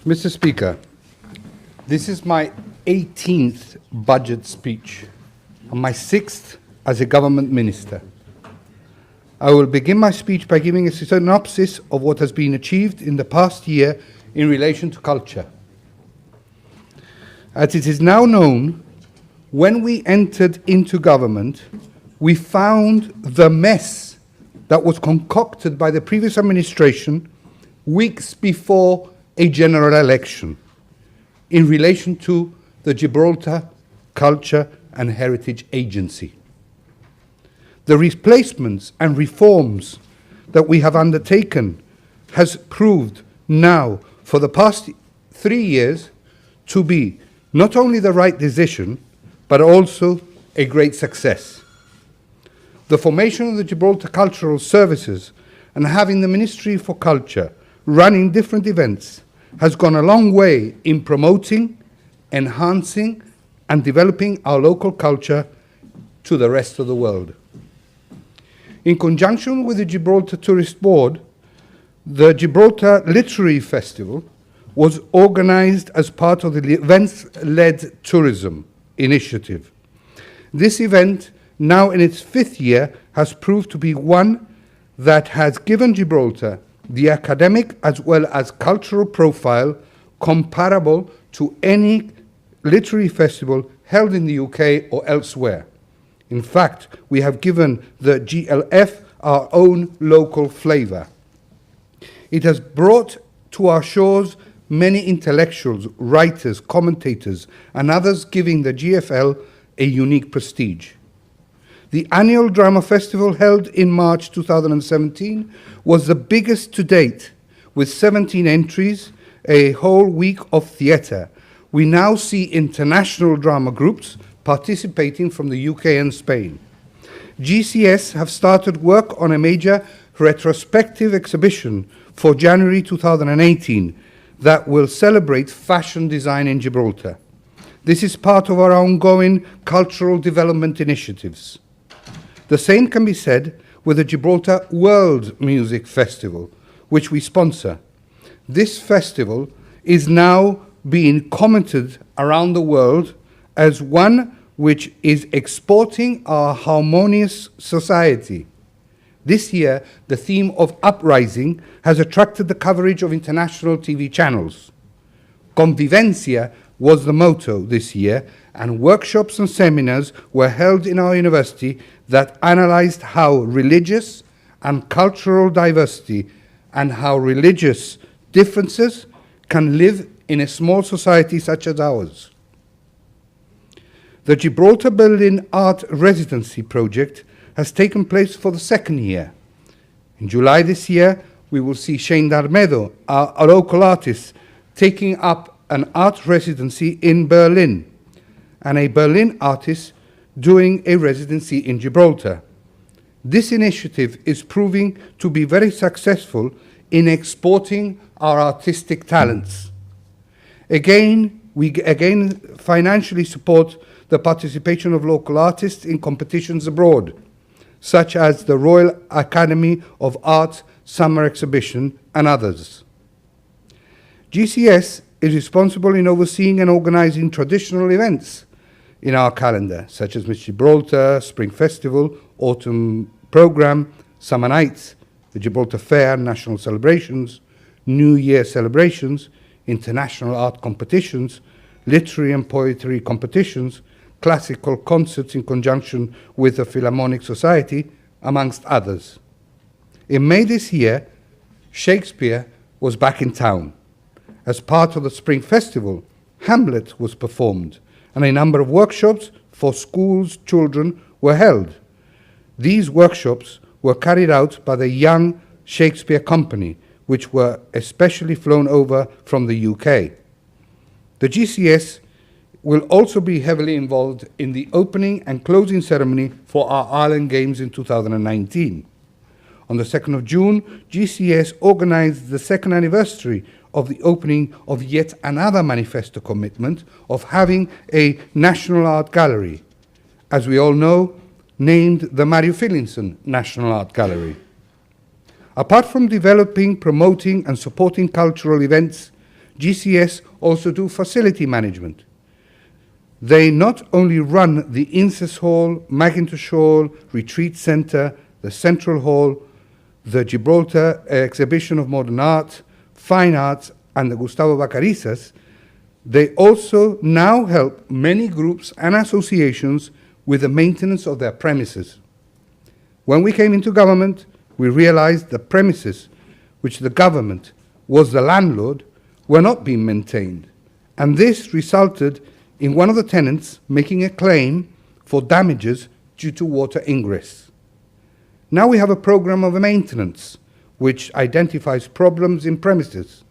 Mr. Speaker, this is my 18th budget speech and my 6th as a government minister. I will begin my speech by giving a synopsis of what has been achieved in the past year in relation to culture. As it is now known, when we entered into government, we found the mess that was concocted by the previous administration weeks before a general election in relation to the Gibraltar Culture and Heritage Agency. The replacements and reforms that we have undertaken has proved now for the past 3 years to be not only the right decision, but also a great success. The formation of the Gibraltar Cultural Services and having the Ministry for Culture running different events has gone a long way in promoting, enhancing, and developing our local culture to the rest of the world. In conjunction with the Gibraltar Tourist Board, the Gibraltar Literary Festival was organized as part of the events-led tourism initiative. This event, now in its 5th year, has proved to be one that has given Gibraltar the academic as well as cultural profile comparable to any literary festival held in the UK or elsewhere. In fact, we have given the GLF our own local flavour. It has brought to our shores many intellectuals, writers, commentators, and others, giving the GFL a unique prestige. The annual drama festival held in March 2017 was the biggest to date, with 17 entries, a whole week of theatre. We now see international drama groups participating from the UK and Spain. GCS have started work on a major retrospective exhibition for January 2018 that will celebrate fashion design in Gibraltar. This is part of our ongoing cultural development initiatives. The same can be said with the Gibraltar World Music Festival, which we sponsor. This festival is now being commented around the world as one which is exporting our harmonious society. This year, the theme of uprising has attracted the coverage of international TV channels. Convivencia was the motto this year, and workshops and seminars were held in our university that analyzed how religious and cultural diversity and how religious differences can live in a small society such as ours. The Gibraltar Berlin Art Residency project has taken place for the 2nd year. In July this year, we will see Shane Darmedo, a local artist, taking up an art residency in Berlin, and a Berlin artist doing a residency in Gibraltar. This initiative is proving to be very successful in exporting our artistic talents. We financially support the participation of local artists in competitions abroad, such as the Royal Academy of Art Summer Exhibition and others. GCS is responsible in overseeing and organizing traditional events in our calendar, such as Miss Gibraltar, Spring Festival, Autumn Programme, Summer Nights, the Gibraltar Fair, National Celebrations, New Year celebrations, international art competitions, literary and poetry competitions, classical concerts in conjunction with the Philharmonic Society, amongst others. In May this year, Shakespeare was back in town. As part of the Spring Festival, Hamlet was performed, and a number of workshops for schools' children were held. These workshops were carried out by the Young Shakespeare Company, which were especially flown over from the UK. The GCS will also be heavily involved in the opening and closing ceremony for our Island Games in 2019. On the 2nd of June, GCS organized the 2nd anniversary of the opening of yet another manifesto commitment of having a National Art Gallery, as we all know, named the Mario Fillinson National Art Gallery. Apart from developing, promoting and supporting cultural events, GCS also do facility management. They not only run the Incest Hall, Macintosh Hall, Retreat Centre, the Central Hall, the Gibraltar Exhibition of Modern Art, Fine Arts, and the Gustavo Vacarisas, they also now help many groups and associations with the maintenance of their premises. When we came into government, we realized the premises, which the government was the landlord, were not being maintained. And this resulted in one of the tenants making a claim for damages due to water ingress. Now we have a program of maintenance which identifies problems in premises,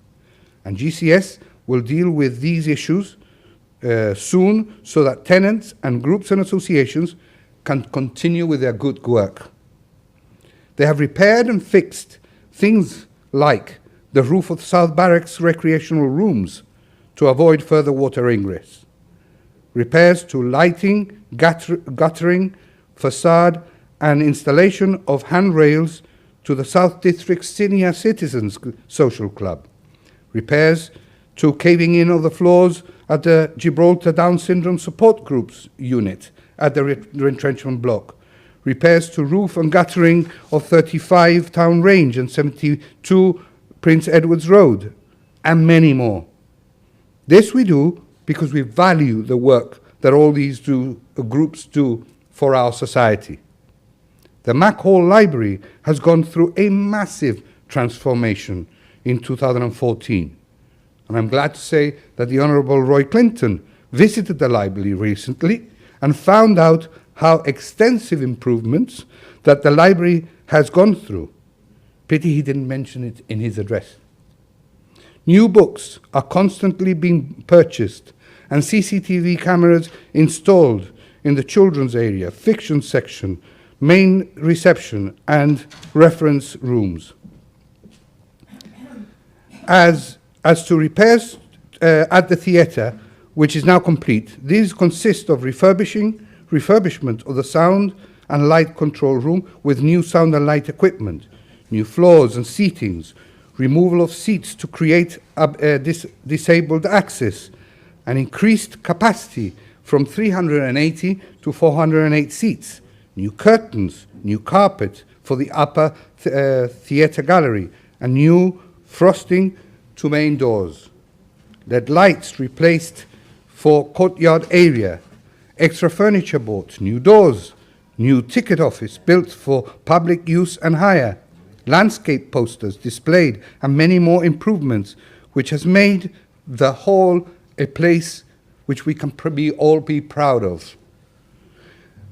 and GCS will deal with these issues soon so that tenants and groups and associations can continue with their good work. They have repaired and fixed things like the roof of South Barracks recreational rooms to avoid further water ingress, repairs to lighting, guttering, facade, and installation of handrails to the South District Senior Citizens Social Club, repairs to caving in of the floors at the Gibraltar Down Syndrome Support Groups unit at the retrenchment block, repairs to roof and guttering of 35 Town Range and 72 Prince Edward's Road, and many more. This we do because we value the work that all these groups do for our society. The Mac Hall Library has gone through a massive transformation in 2014. And I'm glad to say that the Honourable Roy Clinton visited the library recently and found out how extensive improvements that the library has gone through. Pity he didn't mention it in his address. New books are constantly being purchased and CCTV cameras installed in the children's area, fiction section, main reception, and reference rooms. As to repairs at the theatre, which is now complete, these consist of refurbishment of the sound and light control room with new sound and light equipment, new floors and seatings, removal of seats to create disabled access, and increased capacity from 380 to 408 seats, new curtains, new carpet for the upper theatre gallery, and new frosting to main doors. LED lights replaced for courtyard area, extra furniture bought, new doors, new ticket office built for public use and hire, landscape posters displayed, and many more improvements, which has made the hall a place which we can all be proud of.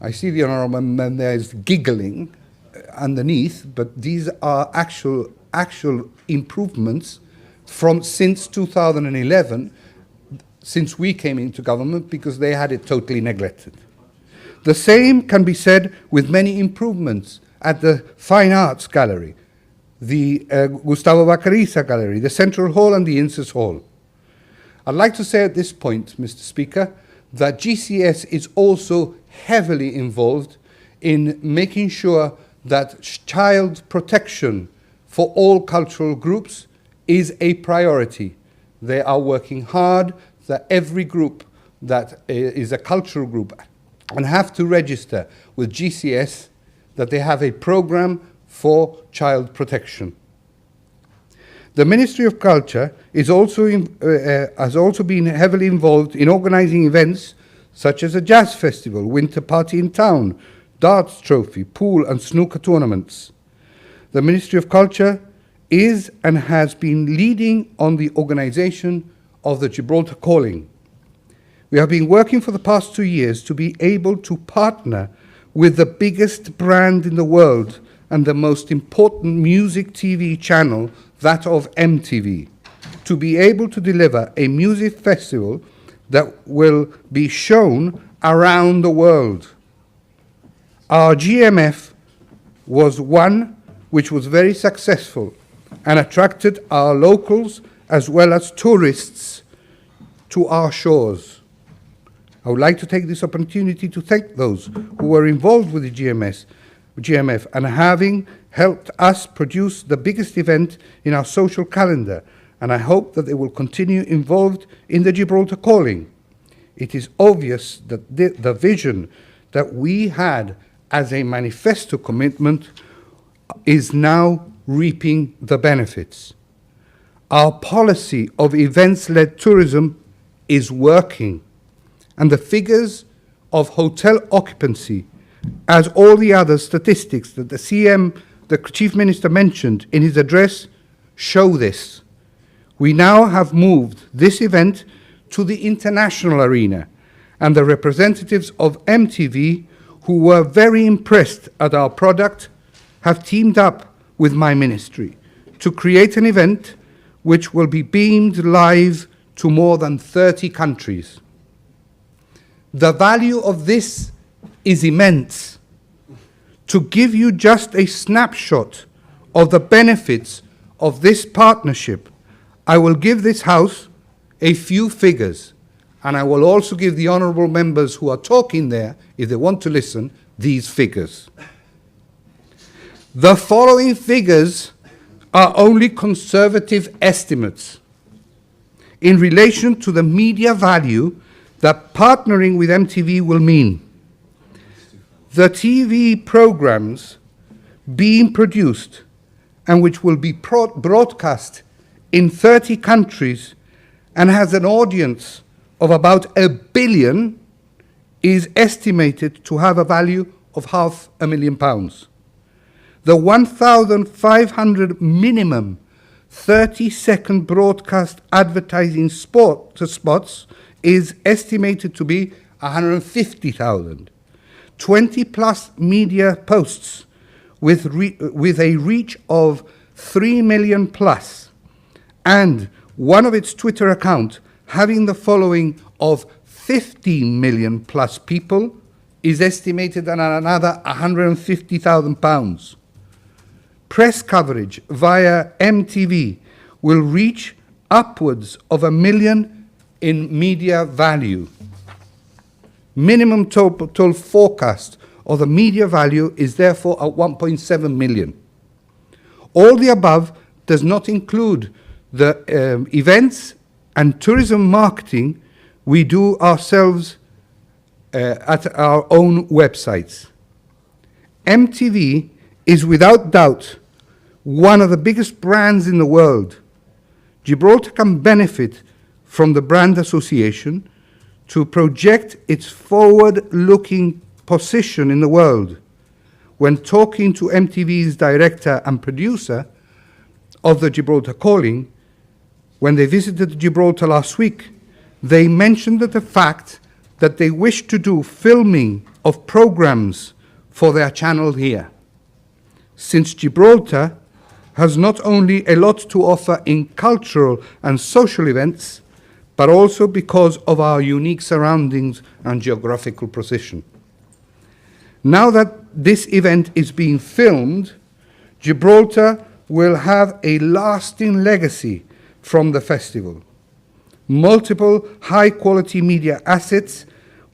I see the Honourable Member there is giggling underneath, but these are actual improvements from since 2011, since we came into government, because they had it totally neglected. The same can be said with many improvements at the Fine Arts Gallery, the Gustavo Vacarisa Gallery, the Central Hall, and the Incest Hall. I'd like to say at this point, Mr. Speaker, that GCS is also heavily involved in making sure that child protection for all cultural groups is a priority. They are working hard that every group that is a cultural group and have to register with GCS, that they have a program for child protection. The Ministry of Culture is has also been heavily involved in organizing events such as a jazz festival, winter party in town, darts trophy, pool and snooker tournaments. The Ministry of Culture is and has been leading on the organization of the Gibraltar Calling. We have been working for the past 2 years to be able to partner with the biggest brand in the world and the most important music TV channel, that of MTV, to be able to deliver a music festival that will be shown around the world. Our GMF was one which was very successful and attracted our locals as well as tourists to our shores. I would like to take this opportunity to thank those who were involved with the GMF and having helped us produce the biggest event in our social calendar and I hope that they will continue involved in the Gibraltar calling. It is obvious that the vision that we had as a manifesto commitment is now reaping the benefits. Our policy of events-led tourism is working, and the figures of hotel occupancy, as all the other statistics that the Chief Minister mentioned in his address, show this. We now have moved this event to the international arena, and the representatives of MTV, who were very impressed at our product, have teamed up with my ministry to create an event which will be beamed live to more than 30 countries. The value of this is immense. To give you just a snapshot of the benefits of this partnership, I will give this House a few figures, and I will also give the honourable members who are talking there, if they want to listen, these figures. The following figures are only conservative estimates in relation to the media value that partnering with MTV will mean. The TV programs being produced and which will be broadcast in 30 countries and has an audience of about 1 billion is estimated to have a value of £500,000. The 1,500 minimum 30-second broadcast advertising spots is estimated to be 150,000. 20-plus media posts with a reach of 3 million plus, and one of its Twitter account having the following of 15 million plus people is estimated at another £150,000. Press coverage via MTV will reach upwards of 1 million in media value. Minimum total forecast of the media value is therefore at 1.7 million. All the above does not include the events and tourism marketing we do ourselves at our own websites. MTV is without doubt one of the biggest brands in the world. Gibraltar can benefit from the brand association to project its forward-looking position in the world. When talking to MTV's director and producer of the Gibraltar Calling, when they visited Gibraltar last week, they mentioned the fact that they wish to do filming of programs for their channel here. Since Gibraltar has not only a lot to offer in cultural and social events, but also because of our unique surroundings and geographical position. Now that this event is being filmed, Gibraltar will have a lasting legacy from the festival. Multiple high-quality media assets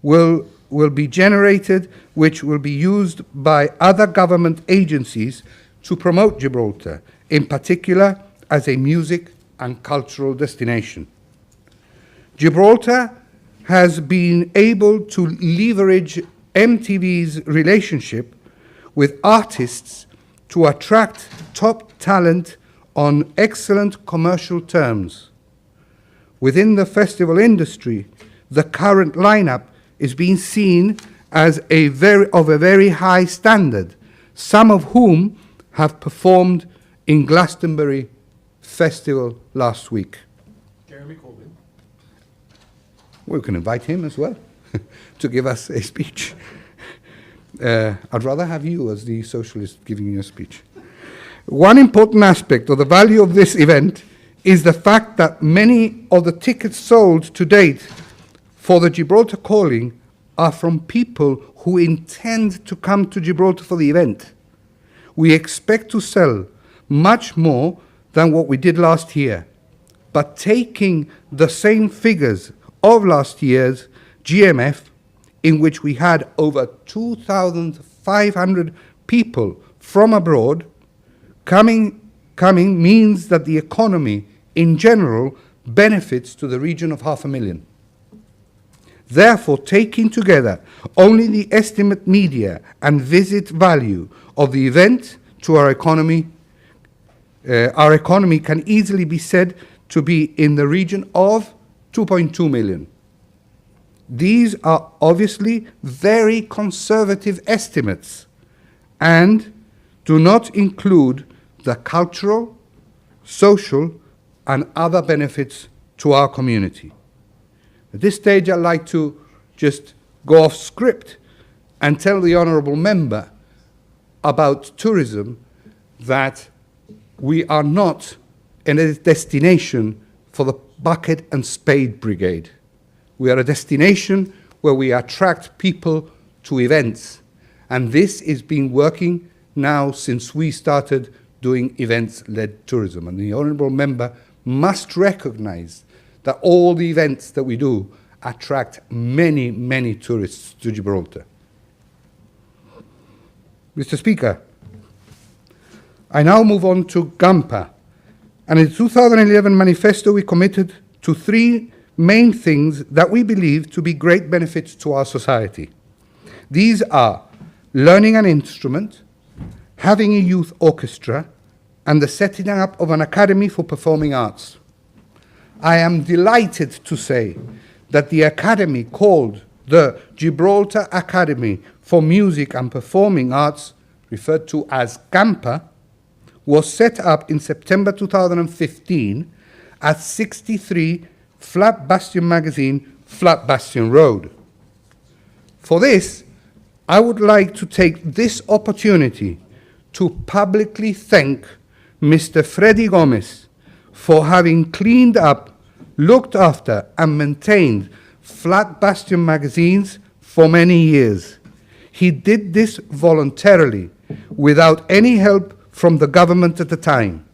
will be generated, which will be used by other government agencies to promote Gibraltar, in particular as a music and cultural destination. Gibraltar has been able to leverage MTV's relationship with artists to attract top talent on excellent commercial terms. Within the festival industry, the current lineup is being seen as of a very high standard, some of whom have performed in Glastonbury Festival last week. Jeremy Corbyn. We can invite him as well to give us a speech. I'd rather have you as the socialist giving you a speech. One important aspect of the value of this event is the fact that many of the tickets sold to date for the Gibraltar Calling are from people who intend to come to Gibraltar for the event. We expect to sell much more than what we did last year, but taking the same figures of last year's GMF, in which we had over 2,500 people from abroad coming means that the economy in general, benefits to the region of 500,000. Therefore, taking together only the estimate media and visit value of the event to our economy can easily be said to be in the region of 2.2 million. These are obviously very conservative estimates and do not include the cultural, social, and other benefits to our community. At this stage, I'd like to just go off script and tell the honourable member about tourism that we are not in a destination for the bucket and spade brigade. We are a destination where we attract people to events. And this has been working now since we started doing events-led tourism. And the honourable member must recognise that all the events that we do attract many, many tourists to Gibraltar. Mr. Speaker, I now move on to GAMPA. And in the 2011 manifesto, we committed to 3 main things that we believe to be great benefits to our society. These are learning an instrument, having a youth orchestra, and the setting up of an academy for performing arts. I am delighted to say that the academy, called the Gibraltar Academy for Music and Performing Arts, referred to as GAMPA, was set up in September 2015 at 63 Flat Bastion Magazine, Flat Bastion Road. For this, I would like to take this opportunity to publicly thank Mr. Freddy Gomez for having cleaned up, looked after, and maintained Flat Bastion magazines for many years. He did this voluntarily, without any help from the government at the time.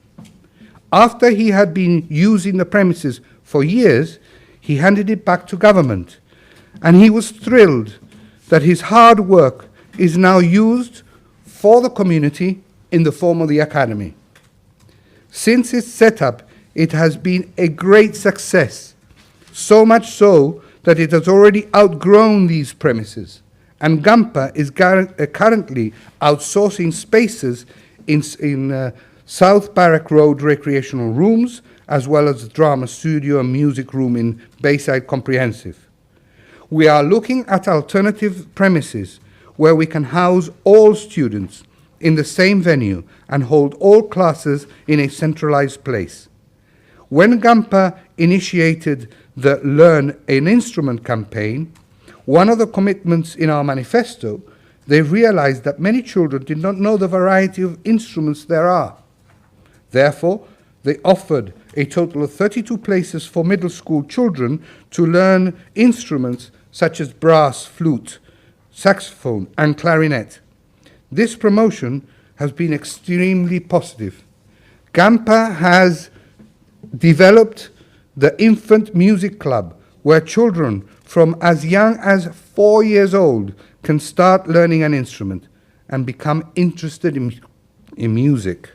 After he had been using the premises for years, he handed it back to government, and he was thrilled that his hard work is now used for the community in the form of the academy. Since its setup, it has been a great success, so much so that it has already outgrown these premises, and GAMPA is currently outsourcing spaces in South Barrack Road recreational rooms, as well as the drama studio and music room in Bayside Comprehensive. We are looking at alternative premises where we can house all students in the same venue and hold all classes in a centralized place. When GAMPA initiated the Learn an Instrument campaign, one of the commitments in our manifesto, they realized that many children did not know the variety of instruments there are. Therefore, they offered a total of 32 places for middle school children to learn instruments such as brass, flute, saxophone, and clarinet. This promotion has been extremely positive. GAMPA has developed the Infant Music Club, where children from as young as 4 years old can start learning an instrument and become interested in music.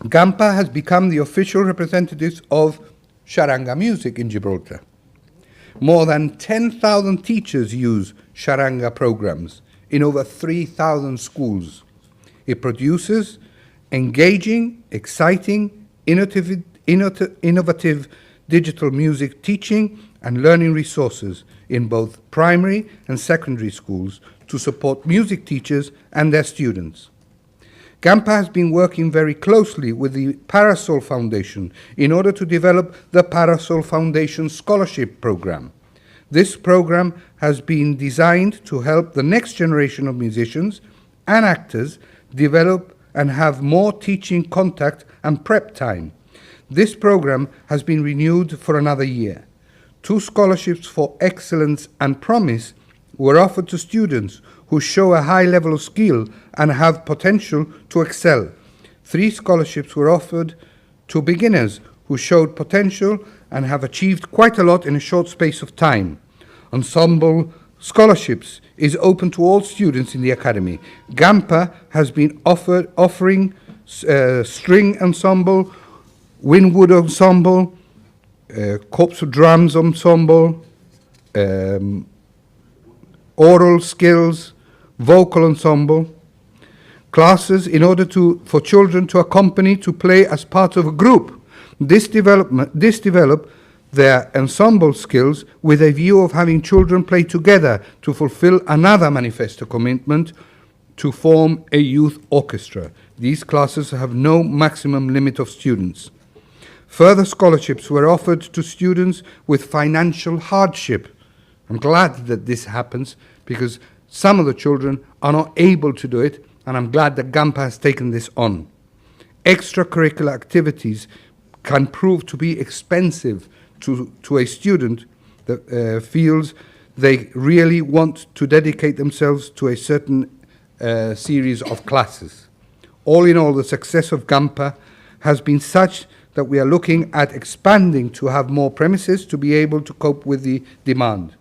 GAMPA has become the official representatives of charanga music in Gibraltar. More than 10,000 teachers use charanga programs in over 3,000 schools. It produces engaging, exciting, innovative digital music teaching and learning resources in both primary and secondary schools to support music teachers and their students. GAMPA has been working very closely with the Parasol Foundation in order to develop the Parasol Foundation Scholarship Program. This program has been designed to help the next generation of musicians and actors develop and have more teaching contact and prep time. This program has been renewed for another year. 2 scholarships for excellence and promise were offered to students who show a high level of skill and have potential to excel. 3 scholarships were offered to beginners who showed potential and have achieved quite a lot in a short space of time. Ensemble scholarships is open to all students in the academy. GAMPA has been offering string ensemble, windwood ensemble, corps drums ensemble, oral skills, vocal ensemble, classes in order for children to accompany, to play as part of a group. This develop their ensemble skills with a view of having children play together to fulfill another manifesto commitment to form a youth orchestra. These classes have no maximum limit of students. Further scholarships were offered to students with financial hardship. I'm glad that this happens because some of the children are not able to do it, and I'm glad that GAMPA has taken this on. Extracurricular activities can prove to be expensive to a student that feels they really want to dedicate themselves to a certain series of classes. All in all, the success of GAMPA has been such that we are looking at expanding to have more premises to be able to cope with the demand.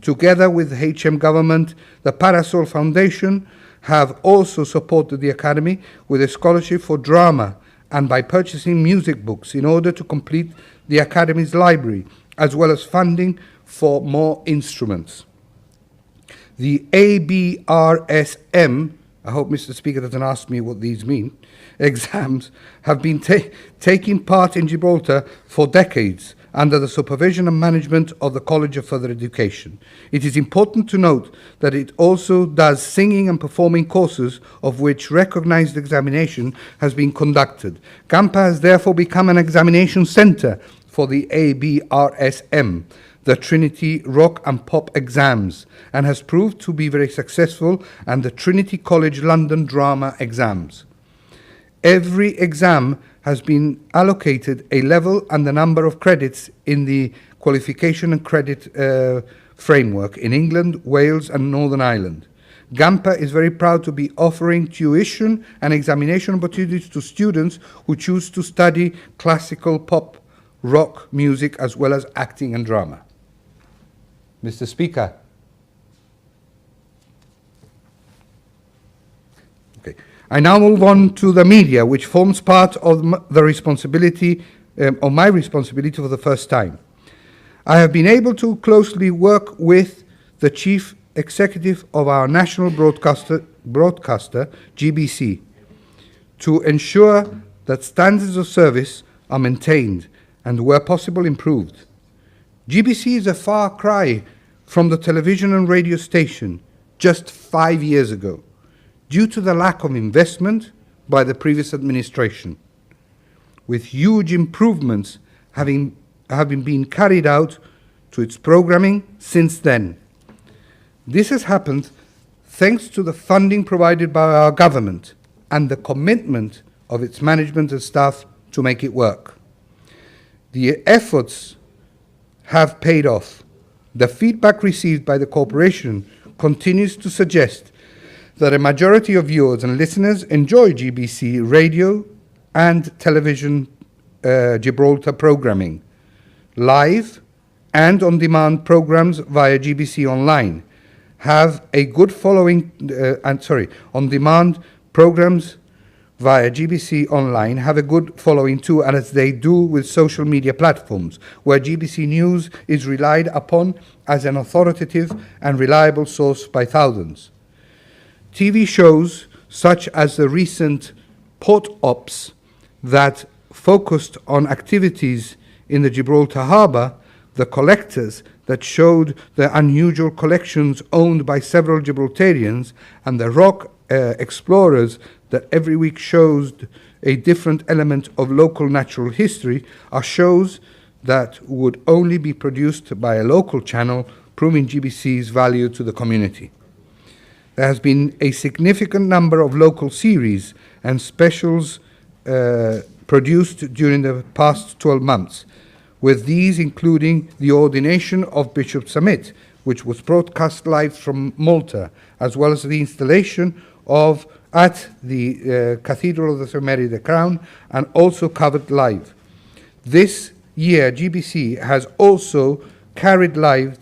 Together with the HM government, the Parasol Foundation have also supported the Academy with a scholarship for drama and by purchasing music books in order to complete the Academy's library, as well as funding for more instruments. The ABRSM, I hope Mr. Speaker doesn't ask me what these mean, exams have been taking part in Gibraltar for decades under the supervision and management of the College of Further Education. It is important to note that it also does singing and performing courses of which recognized examination has been conducted. GAMPA has therefore become an examination center for the ABRSM, the Trinity Rock and Pop exams, and has proved to be very successful, and the Trinity College London Drama exams. Every exam has been allocated a level and the number of credits in the qualification and credit framework in England, Wales and Northern Ireland. GAMPA is very proud to be offering tuition and examination opportunities to students who choose to study classical pop, rock music, as well as acting and drama. Mr. Speaker. Okay. I now move on to the media, which forms part of the responsibility, of my responsibility for the first time. I have been able to closely work with the Chief Executive of our national broadcaster, GBC, to ensure that standards of service are maintained and, where possible, improved. GBC is a far cry from the television and radio station just 5 years ago, due to the lack of investment by the previous administration, with huge improvements having been carried out to its programming since then. This has happened thanks to the funding provided by our government and the commitment of its management and staff to make it work. The efforts have paid off. The feedback received by the corporation continues to suggest that a majority of viewers and listeners enjoy GBC radio and television Gibraltar programming. Live and on-demand programs via GBC Online have a good following, on-demand programs via GBC Online have a good following too, and as they do with social media platforms, where GBC News is relied upon as an authoritative and reliable source by thousands. TV shows such as the recent Port Ops that focused on activities in the Gibraltar Harbour, the Collectors that showed the unusual collections owned by several Gibraltarians, and the Rock Explorers that every week shows a different element of local natural history, are shows that would only be produced by a local channel, proving GBC's value to the community. There has been a significant number of local series and specials produced during the past 12 months, with these including the ordination of Bishop Samit, which was broadcast live from Malta, as well as the installation of at the Cathedral of the St. Mary the Crown, and also covered live. This year, GBC has also carried live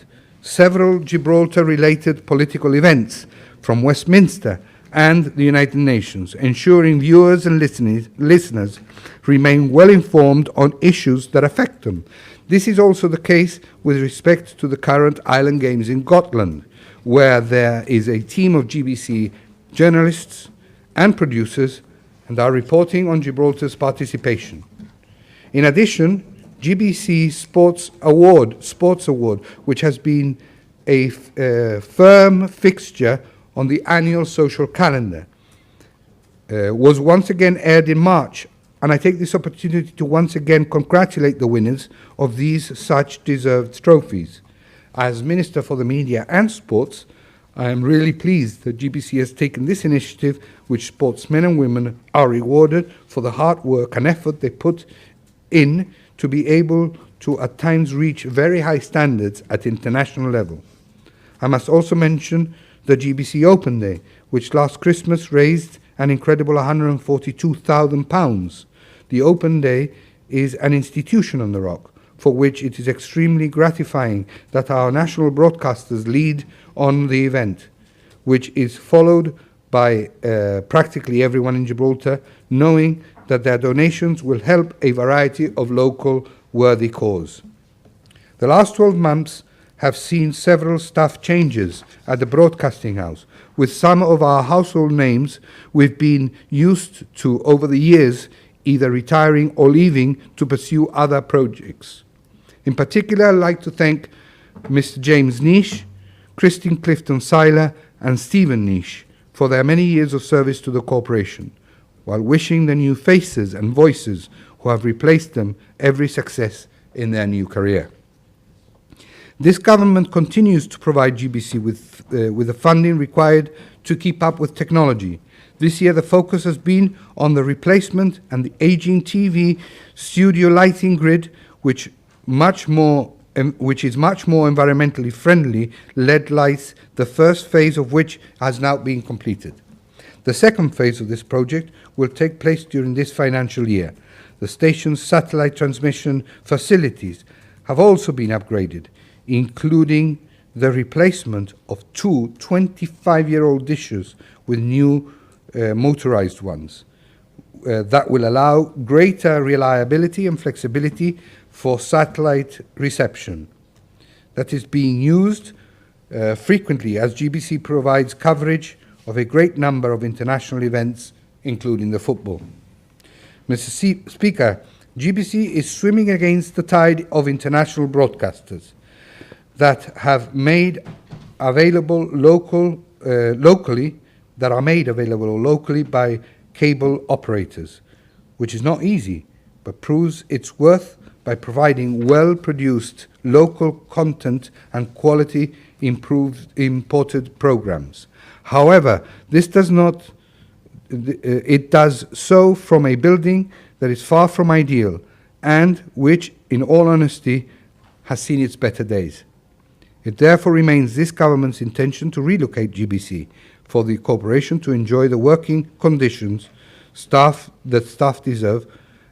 several Gibraltar-related political events from Westminster and the United Nations, ensuring viewers and listeners remain well informed on issues that affect them. This is also the case with respect to the current Island Games in Gotland, where there is a team of GBC journalists and producers and are reporting on Gibraltar's participation. In addition, GBC Sports Award, which has been a firm fixture on the annual social calendar, was once again aired in March, and I take this opportunity to once again congratulate the winners of these such deserved trophies. As Minister for the Media and Sports, I am really pleased that GBC has taken this initiative, which sportsmen and women are rewarded for the hard work and effort they put in to be able to at times reach very high standards at international level. I must also mention the GBC Open Day, which last Christmas raised an incredible £142,000. The Open Day is an institution on the Rock, for which it is extremely gratifying that our national broadcasters lead on the event, which is followed by practically everyone in Gibraltar, knowing that their donations will help a variety of local worthy cause. The last 12 months have seen several staff changes at the Broadcasting House, with some of our household names we've been used to over the years either retiring or leaving to pursue other projects. In particular, I'd like to thank Mr. James Nish, Christine Clifton-Seiler and Stephen Nish for their many years of service to the corporation, while wishing the new faces and voices who have replaced them every success in their new career. This government continues to provide GBC with the funding required to keep up with technology. This year the focus has been on the replacement and the aging TV studio lighting grid, which is much more environmentally friendly LED lights, the first phase of which has now been completed. The second phase of this project will take place during this financial year. The station's satellite transmission facilities have also been upgraded, including the replacement of two 25-year-old dishes with new motorized ones that will allow greater reliability and flexibility for satellite reception. That is being used frequently as GBC provides coverage of a great number of international events, including the football. Mr. Speaker, GBC is swimming against the tide of international broadcasters that have made available locally by cable operators, which is not easy, but proves its worth by providing well-produced local content and quality imported programs. However, it does so from a building that is far from ideal and which, in all honesty, has seen its better days. It therefore remains this government's intention to relocate GBC for the corporation to enjoy the working conditions staff deserve,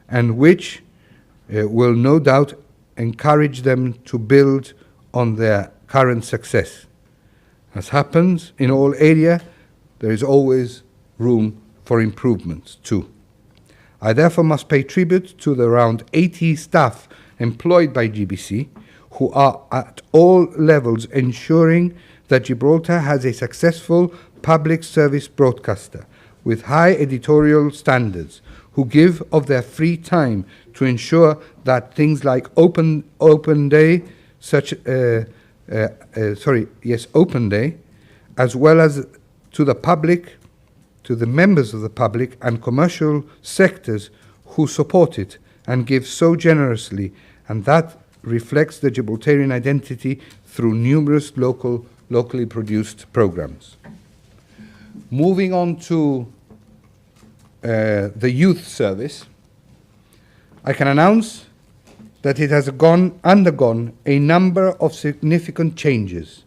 and which will no doubt encourage them to build on their current success. As happens in all areas, there is always room for improvements too. I therefore must pay tribute to the around 80 staff employed by GBC who are at all levels ensuring that Gibraltar has a successful public service broadcaster with high editorial standards, who give of their free time to ensure that things like Open Day, Open Day, as well as to the public, to the members of the public and commercial sectors who support it and give so generously, and that reflects the Gibraltarian identity through numerous locally produced programs. Moving on to the youth service, I can announce that it has undergone a number of significant changes,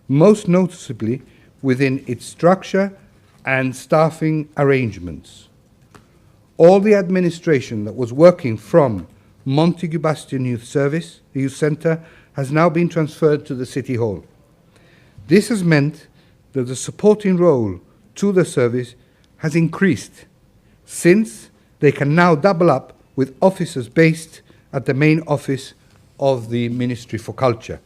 most noticeably within its structure and staffing arrangements. All the administration that was working from Montague Bastion Youth Centre has now been transferred to the City Hall. This has meant that the supporting role to the service has increased, since they can now double up with officers based at the main office of the Ministry for Culture.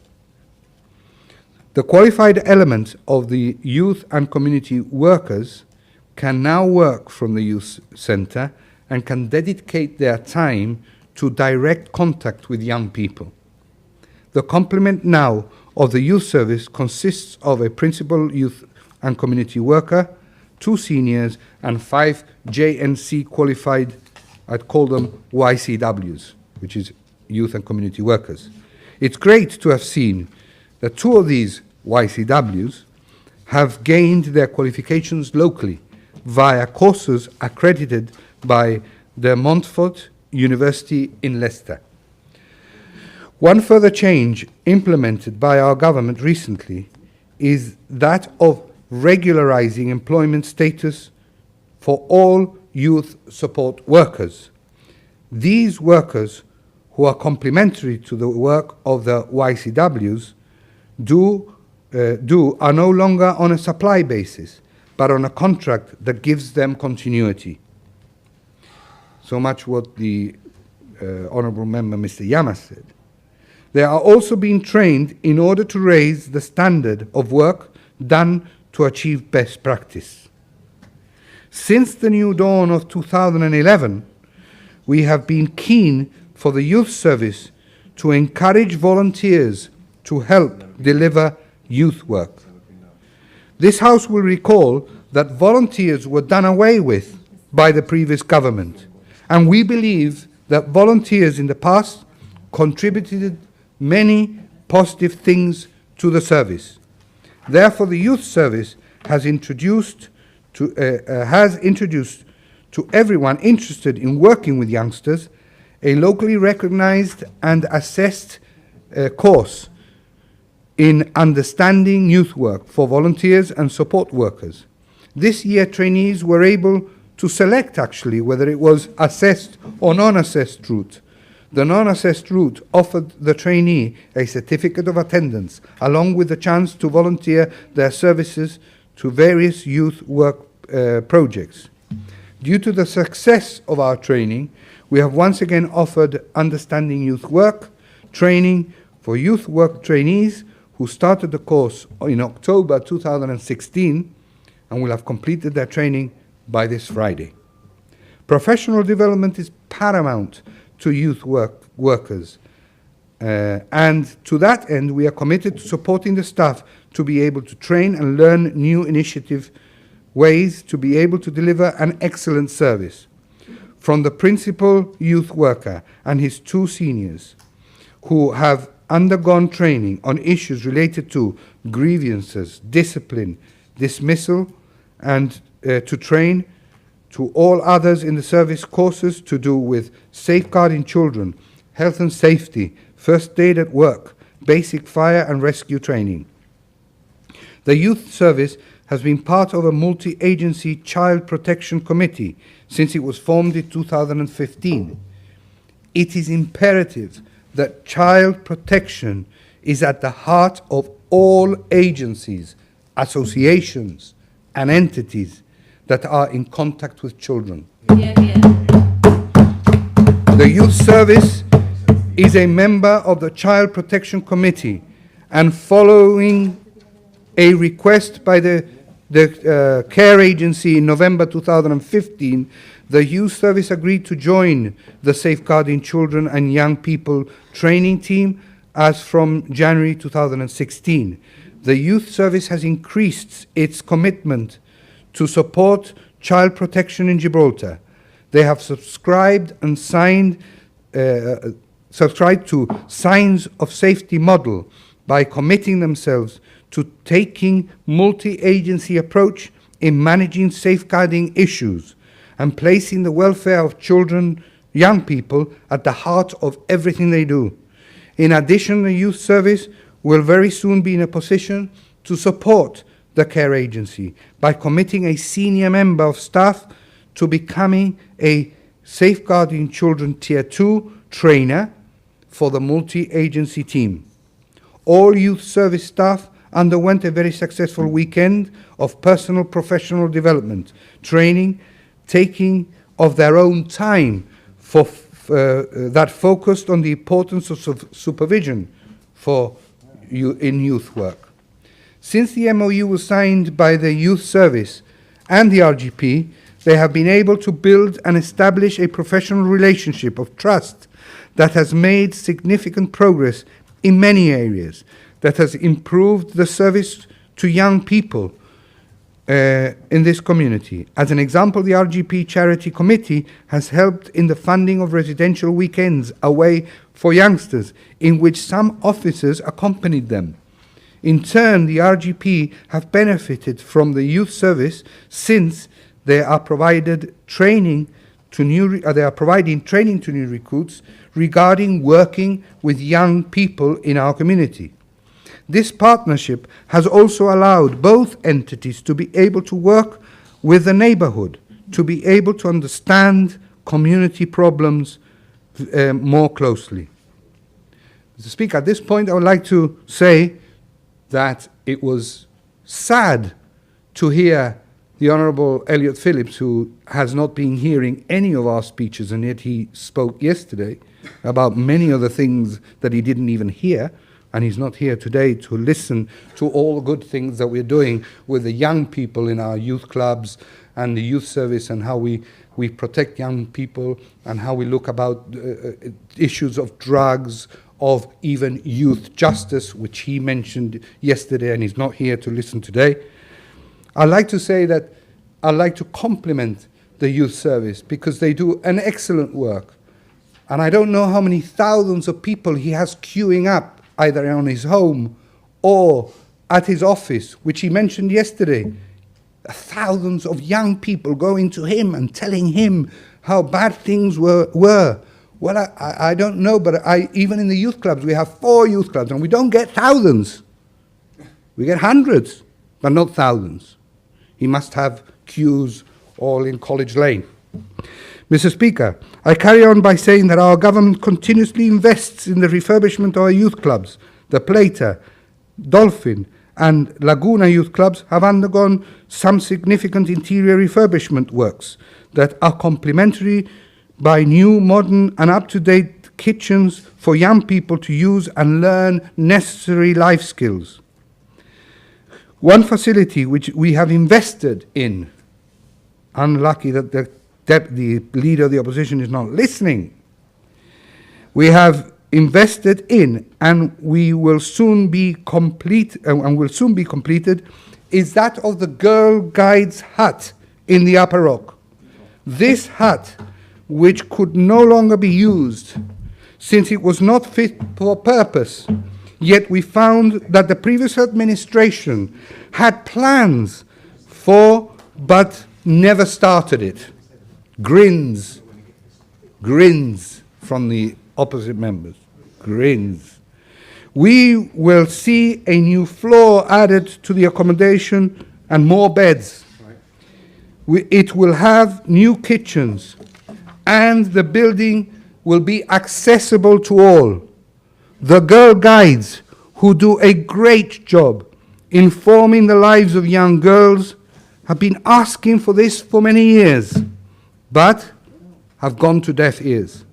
The qualified element of the youth and community workers can now work from the youth centre and can dedicate their time to direct contact with young people. The complement now of the youth service consists of a principal youth and community worker, 2 seniors, and 5 JNC qualified, I'd call them YCWs, which is youth and community workers. It's great to have seen that 2 of these YCWs have gained their qualifications locally via courses accredited by the Montfort University in Leicester. One further change implemented by our government recently is that of regularizing employment status for all youth support workers. These workers, who are complementary to the work of the YCWs, are no longer on a supply basis, but on a contract that gives them continuity. So much what the Honourable Member Mr. Llamas said. They are also being trained in order to raise the standard of work done to achieve best practice. Since the new dawn of 2011, we have been keen for the youth service to encourage volunteers to help deliver youth work. This House will recall that volunteers were done away with by the previous government, and we believe that volunteers in the past contributed many positive things to the service. Therefore, the youth service has introduced to everyone interested in working with youngsters a locally recognized and assessed course in understanding youth work for volunteers and support workers. This year, trainees were able to select actually whether it was assessed or non-assessed route. The non-assessed route offered the trainee a certificate of attendance, along with the chance to volunteer their services to various youth work projects. Due to the success of our training, we have once again offered Understanding Youth Work training for youth work trainees who started the course in October 2016 and will have completed their training by this Friday. Professional development is paramount to youth workers. And to that end, we are committed to supporting the staff to be able to train and learn new initiative ways to be able to deliver an excellent service. From the principal youth worker and his 2 seniors, who have undergone training on issues related to grievances, discipline, dismissal, and to train to all others in the service courses to do with safeguarding children, health and safety, first aid at work, basic fire and rescue training. The youth service has been part of a multi-agency child protection committee since it was formed in 2015. It is imperative that child protection is at the heart of all agencies, associations, and entities that are in contact with children. The Youth Service is a member of the Child Protection Committee, and following a request by the care agency in November 2015, the Youth Service agreed to join the Safeguarding Children and Young People training team as from January 2016. The Youth Service has increased its commitment to support child protection in Gibraltar. They have subscribed and subscribed to Signs of Safety model by committing themselves to taking multi-agency approach in managing safeguarding issues and placing the welfare of children, young people, at the heart of everything they do. In addition, the Youth Service will very soon be in a position to support the care agency by committing a senior member of staff to becoming a Safeguarding Children Tier 2 trainer for the multi-agency team. All youth service staff underwent a very successful weekend of personal professional development, training, taking of their own time that focused on the importance of supervision in youth work. Since the MOU was signed by the Youth Service and the RGP, they have been able to build and establish a professional relationship of trust that has made significant progress in many areas, that has improved the service to young people in this community. As an example, the RGP Charity Committee has helped in the funding of residential weekends away for youngsters, in which some officers accompanied them. In turn, the RGP have benefited from the youth service since they are providing training to new recruits regarding working with young people in our community. This partnership has also allowed both entities to be able to work with the neighborhood, to be able to understand community problems more closely. Mr. Speaker, at this point I would like to say that it was sad to hear the Honourable Elliot Phillips, who has not been hearing any of our speeches, and yet he spoke yesterday about many of the things that he didn't even hear, and he's not here today to listen to all the good things that we're doing with the young people in our youth clubs and the youth service, and how we protect young people, and how we look about issues of drugs, of even youth justice, which he mentioned yesterday and he's not here to listen today. I'd like to say that I'd like to compliment the youth service because they do an excellent work. And I don't know how many thousands of people he has queuing up, either on his home or at his office, which he mentioned yesterday. Thousands of young people going to him and telling him how bad things were. Well, I don't know, but even in the youth clubs, we have 4 youth clubs, and we don't get thousands. We get hundreds, but not thousands. He must have queues all in College Lane. Mr. Speaker, I carry on by saying that our government continuously invests in the refurbishment of our youth clubs. The Plata, Dolphin, and Laguna youth clubs have undergone some significant interior refurbishment works that are complementary by new, modern, and up-to-date kitchens for young people to use and learn necessary life skills. One facility which we have invested in, unlucky that the leader of the opposition is not listening, we have invested in, and we will soon be completed, is that of the Girl Guides hut in the Upper Rock. This hut, which could no longer be used since it was not fit for purpose, yet we found that the previous administration had plans for, but never started it. Grins from the opposite members, grins. We will see a new floor added to the accommodation and more beds. It will have new kitchens, and the building will be accessible to all. The Girl Guides, who do a great job informing the lives of young girls, have been asking for this for many years, but have gone to deaf ears.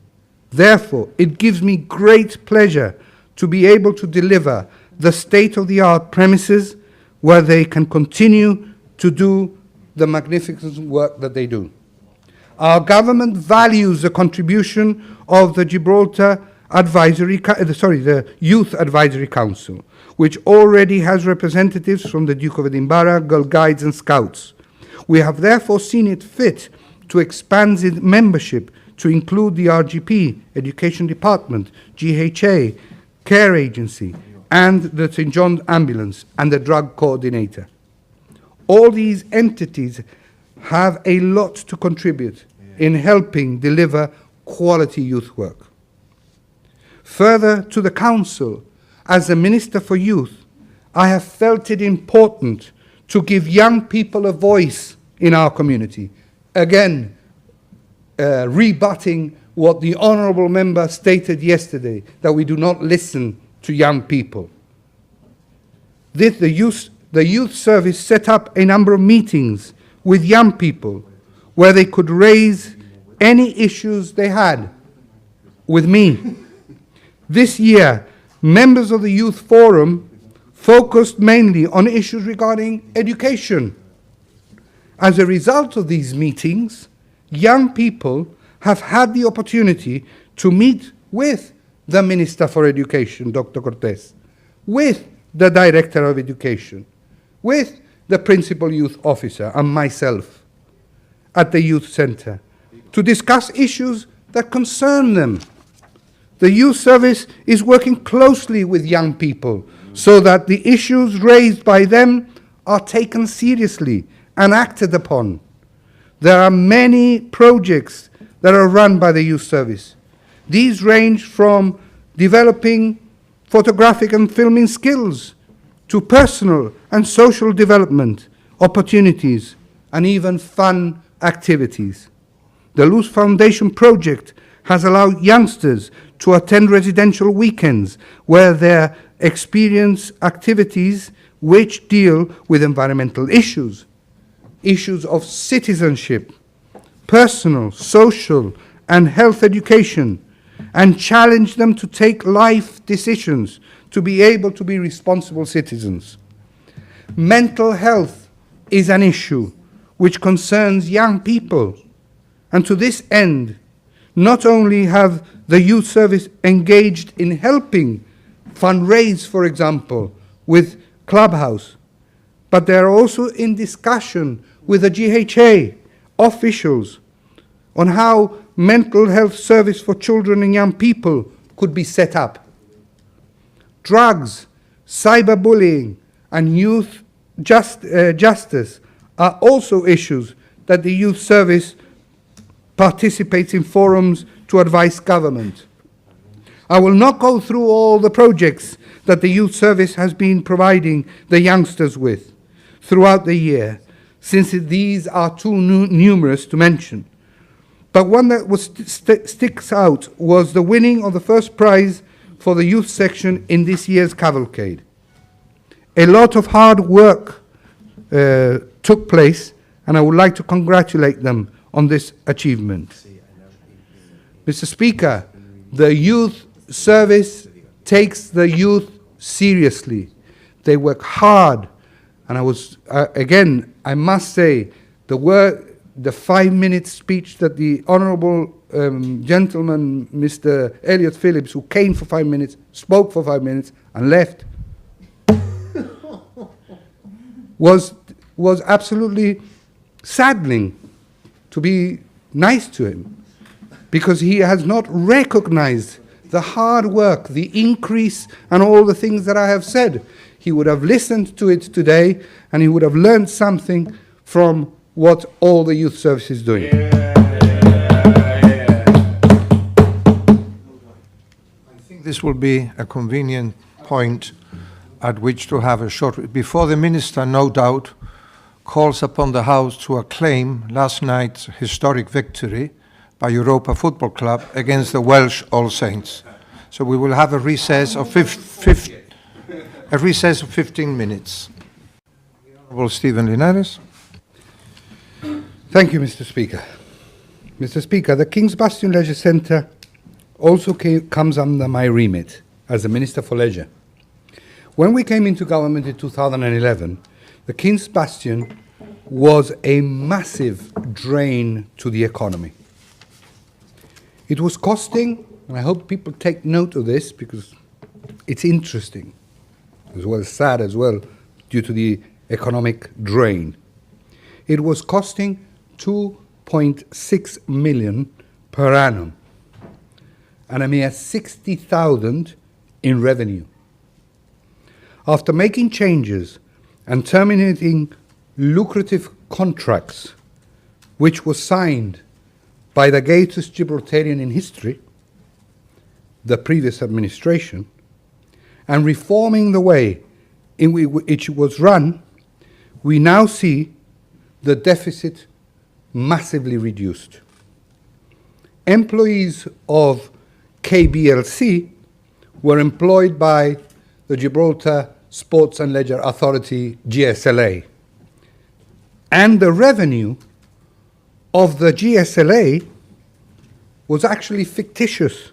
Therefore, it gives me great pleasure to be able to deliver the state-of-the-art premises where they can continue to do the magnificent work that they do. Our government values the contribution of the Gibraltar the Youth Advisory Council, which already has representatives from the Duke of Edinburgh, Girl Guides and Scouts. We have therefore seen it fit to expand its membership to include the RGP, Education Department, GHA, Care Agency, and the St. John's Ambulance, and the Drug Coordinator. All these entities have a lot to contribute in helping deliver quality youth work. Further to the Council, as the Minister for Youth, I have felt it important to give young people a voice in our community. Again, rebutting what the Honourable Member stated yesterday, that we do not listen to young people. The youth service set up a number of meetings with young people where they could raise any issues they had with me. This year, members of the Youth Forum focused mainly on issues regarding education. As a result of these meetings, young people have had the opportunity to meet with the Minister for Education, Dr. Cortés, with the Director of Education, with the Principal Youth Officer and myself at the Youth Center to discuss issues that concern them. The Youth Service is working closely with young people so that the issues raised by them are taken seriously and acted upon. There are many projects that are run by the Youth Service. These range from developing photographic and filming skills to personal and social development opportunities and even fun activities. The Luz Foundation project has allowed youngsters to attend residential weekends where they experience activities which deal with environmental issues, issues of citizenship, personal, social, and health education, and challenge them to take life decisions to be able to be responsible citizens. Mental health is an issue which concerns young people, and to this end, not only have the Youth Service engaged in helping fundraise, for example, with Clubhouse, but they are also in discussion with the GHA officials on how mental health service for children and young people could be set up. Drugs, cyberbullying, and youth justice are also issues that the Youth Service participates in forums to advise government. I will not go through all the projects that the Youth Service has been providing the youngsters with throughout the year, since these are too numerous to mention. But one that sticks out was the winning of the first prize for the youth section in this year's cavalcade. A lot of hard work took place, and I would like to congratulate them on this achievement. Mr. Speaker, the Youth Service takes the youth seriously. They work hard, and again, I must say, the 5-minute speech that the Honourable gentleman, Mr. Elliot Phillips, who came for 5 minutes, spoke for 5 minutes, and left, was absolutely saddening, to be nice to him, because he has not recognized the hard work, the increase, and all the things that I have said. He would have listened to it today, and he would have learned something from what all the Youth Service is doing. I think this will be a convenient point at which to have a short... Before the Minister, no doubt, calls upon the House to acclaim last night's historic victory by Europa Football Club against the Welsh All Saints. So we will have a recess of 15 minutes. Honourable Stephen Linares. Thank you, Mr. Speaker. Mr. Speaker, the King's Bastion Leisure Centre also comes under my remit as the Minister for Leisure. When we came into government in 2011, the King's Bastion was a massive drain to the economy. It was costing, and I hope people take note of this because it's interesting, as well as sad as well, due to the economic drain. It was costing 2.6 million per annum and a mere 60,000 in revenue. After making changes and terminating lucrative contracts, which were signed by the greatest Gibraltarian in history, the previous administration, and reforming the way in which it was run, we now see the deficit massively reduced. Employees of KBLC were employed by the Gibraltar Sports and Leisure Authority, GSLA. And the revenue of the GSLA was actually fictitious,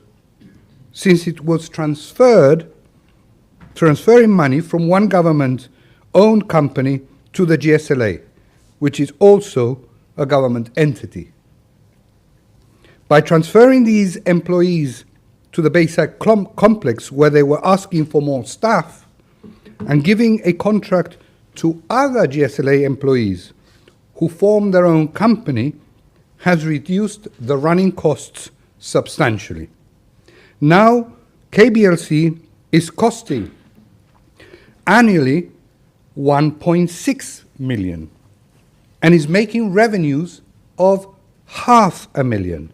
since it was transferring money from one government-owned company to the GSLA, which is also a government entity. By transferring these employees to the Bayside complex, where they were asking for more staff, and giving a contract to other GSLA employees who form their own company, has reduced the running costs substantially. Now, KBLC is costing annually 1.6 million and is making revenues of 500,000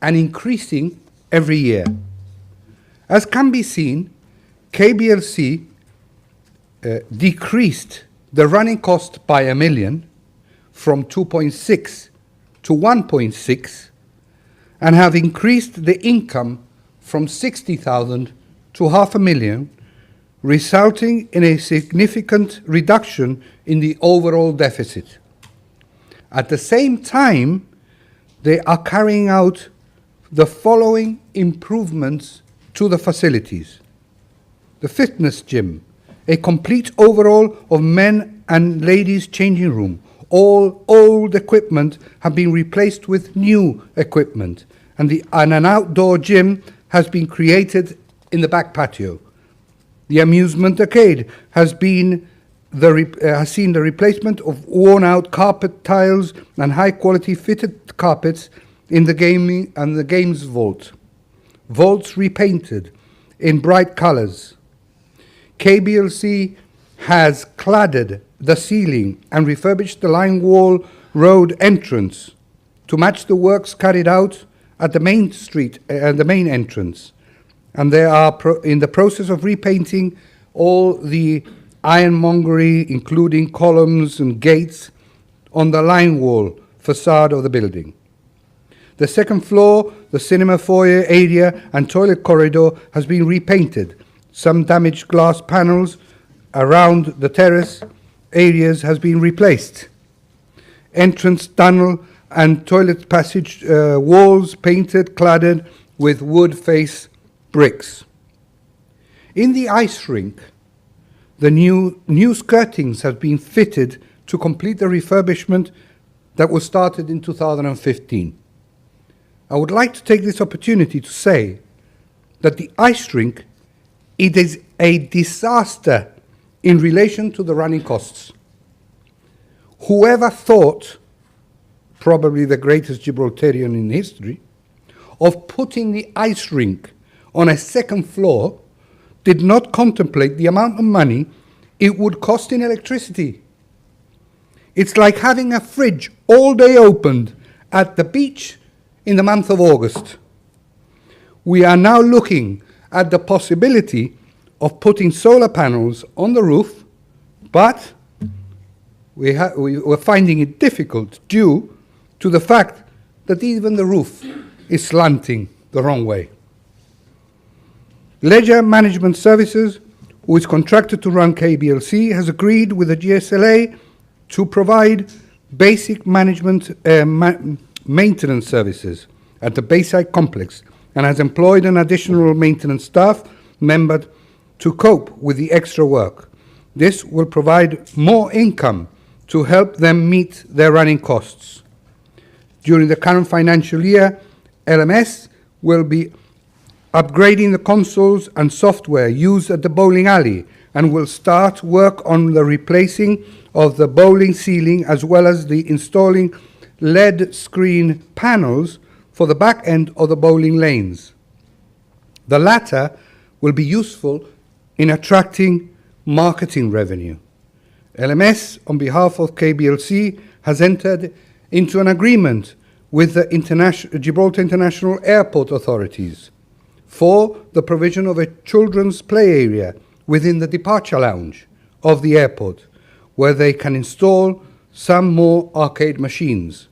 and increasing every year. As can be seen, KBLC decreased the running cost by 1 million from 2.6 to 1.6 and have increased the income from 60,000 to 500,000, resulting in a significant reduction in the overall deficit. At the same time, they are carrying out the following improvements to the facilities: the fitness gym, a complete overhaul of men and ladies changing room. All old equipment have been replaced with new equipment, and an outdoor gym has been created in the back patio. The amusement arcade has seen the replacement of worn-out carpet tiles and high-quality fitted carpets in the gaming and the games vault. Vaults repainted in bright colors. KBLC has cladded the ceiling and refurbished the Line Wall Road entrance to match the works carried out at the main street and the main entrance. And they are in the process of repainting all the ironmongery, including columns and gates, on the line wall facade of the building. The second floor, the cinema foyer area and toilet corridor has been repainted. Some damaged glass panels around the terrace areas has been replaced. Entrance tunnel and toilet passage walls painted, cladded with wood face bricks. In the ice rink, the new skirtings have been fitted to complete the refurbishment that was started in 2015. I would like to take this opportunity to say that the ice rink, it is a disaster in relation to the running costs. Whoever thought, probably the greatest Gibraltarian in history, of putting the ice rink on a second floor did not contemplate the amount of money it would cost in electricity. It's like having a fridge all day opened at the beach in the month of August. We are now looking at the possibility of putting solar panels on the roof, but we're finding it difficult due to the fact that even the roof is slanting the wrong way. Leisure Management Services, who is contracted to run KBLC, has agreed with the GSLA to provide basic management maintenance services at the Bayside complex and has employed an additional maintenance staff member to cope with the extra work. This will provide more income to help them meet their running costs. During the current financial year, LMS will be upgrading the consoles and software used at the bowling alley and will start work on the replacing of the bowling ceiling as well as the installing LED screen panels for the back end of the bowling lanes. The latter will be useful in attracting marketing revenue. LMS, on behalf of KBLC, has entered into an agreement with the Gibraltar International Airport authorities for the provision of a children's play area within the departure lounge of the airport, where they can install some more arcade machines.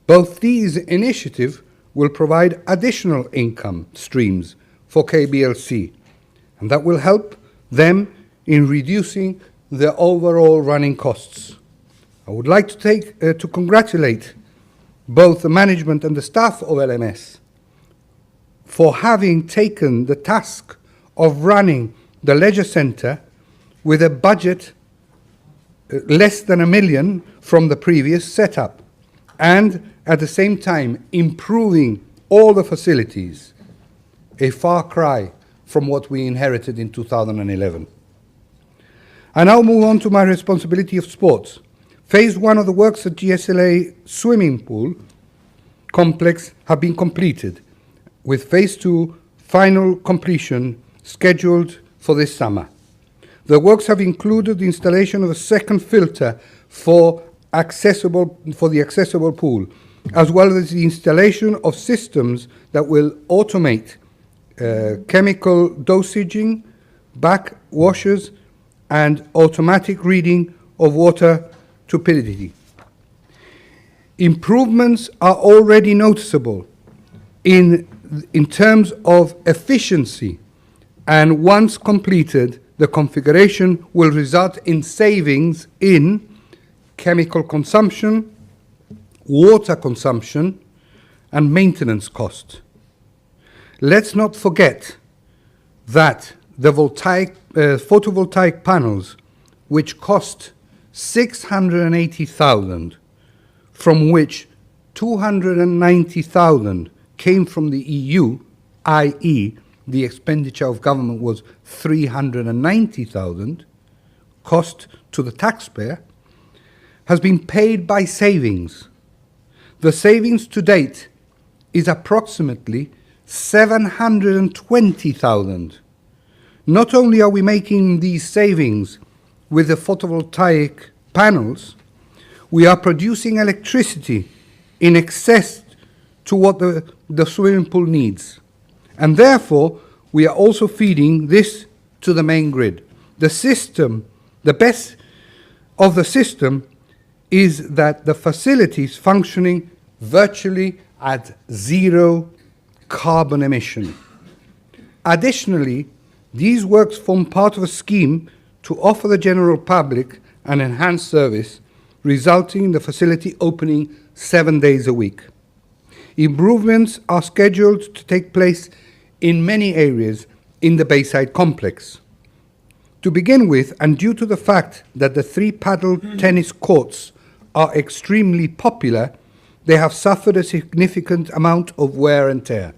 Both these initiatives will provide additional income streams for KBLC, and that will help them in reducing the overall running costs. I would like to congratulate both the management and the staff of LMS for having taken the task of running the leisure centre with a budget less than $1 million from the previous setup, and at the same time improving all the facilities, a far cry from what we inherited in 2011. I now move on to my responsibility of sports. Phase 1 of the works at GSLA swimming pool complex have been completed, with Phase 2 final completion scheduled for this summer. The works have included the installation of a second filter for the accessible pool, as well as the installation of systems that will automate chemical dosaging, backwashers, and automatic reading of water turbidity. Improvements are already noticeable in terms of efficiency, and once completed, the configuration will result in savings in chemical consumption, water consumption, and maintenance cost. Let's not forget that the photovoltaic panels, which cost $680,000, from which $290,000 came from the EU, i.e., the expenditure of government was $390,000, cost to the taxpayer, has been paid by savings. The savings to date is approximately $720,000. Not only are we making these savings with the photovoltaic panels, we are producing electricity in excess to what the swimming pool needs. And therefore, we are also feeding this to the main grid. The system, the best of the system is that the facility is functioning virtually at zero carbon emission. Additionally, these works form part of a scheme to offer the general public an enhanced service, resulting in the facility opening 7 days a week. Improvements are scheduled to take place in many areas in the Bayside complex. To begin with, and due to the fact that the 3 paddle tennis courts are extremely popular, they have suffered a significant amount of wear and tear.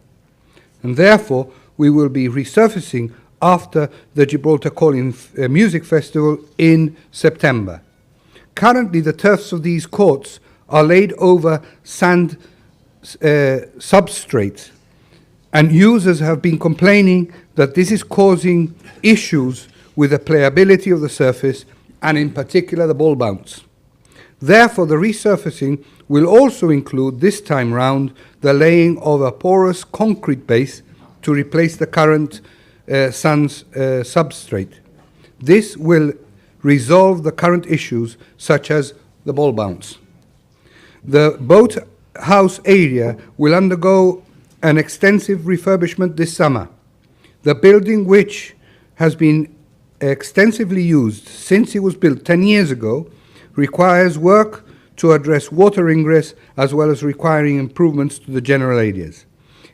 And therefore, we will be resurfacing after the Gibraltar Calling Music Festival in September. Currently, the turfs of these courts are laid over sand substrate, and users have been complaining that this is causing issues with the playability of the surface, and in particular the ball bounce. Therefore, the resurfacing will also include, this time round, the laying of a porous concrete base to replace the current sand substrate. This will resolve the current issues, such as the ball bounce. The boat house area will undergo an extensive refurbishment this summer. The building, which has been extensively used since it was built 10 years ago, requires work to address water ingress, as well as requiring improvements to the general areas.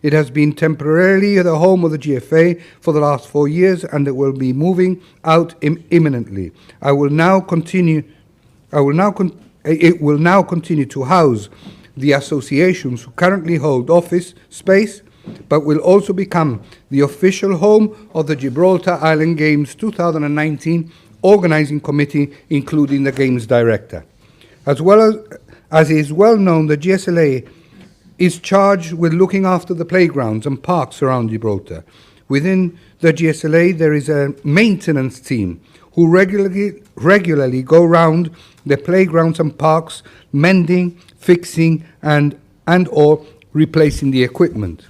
It has been temporarily the home of the GFA for the last 4 years, and it will be moving out imminently. It will now continue to house the associations who currently hold office space, but will also become the official home of the Gibraltar Island Games 2019 Organizing Committee, including the Games Director. As is well known, the GSLA is charged with looking after the playgrounds and parks around Gibraltar. Within the GSLA, there is a maintenance team who regularly go round the playgrounds and parks, mending, fixing, and or replacing the equipment.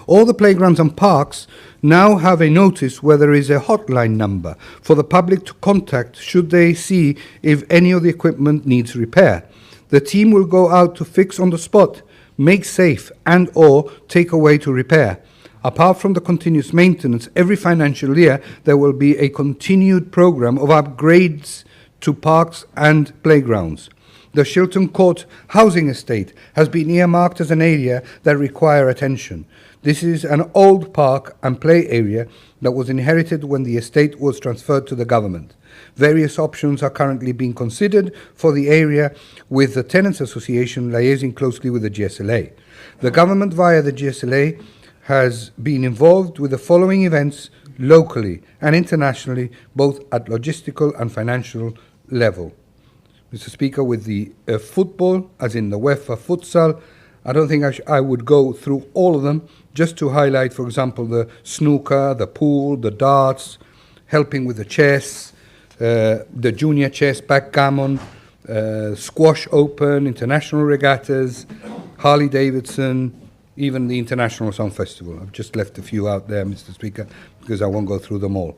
All the playgrounds and parks now have a notice where there is a hotline number for the public to contact should they see if any of the equipment needs repair. The team will go out to fix on the spot, make safe, and or take away to repair. Apart from the continuous maintenance, every financial year there will be a continued program of upgrades to parks and playgrounds. The Shilton Court housing estate has been earmarked as an area that requires attention. This is an old park and play area that was inherited when the estate was transferred to the government. Various options are currently being considered for the area, with the Tenants Association liaising closely with the GSLA. The government, via the GSLA, has been involved with the following events locally and internationally, both at logistical and financial level. Mr. Speaker, with the football, as in the UEFA futsal, I don't think I would go through all of them, just to highlight, for example, the snooker, the pool, the darts, helping with the chess, the junior chess, backgammon, squash open, international regattas, Harley Davidson, even the International Song Festival. I've just left a few out there, Mr. Speaker, because I won't go through them all.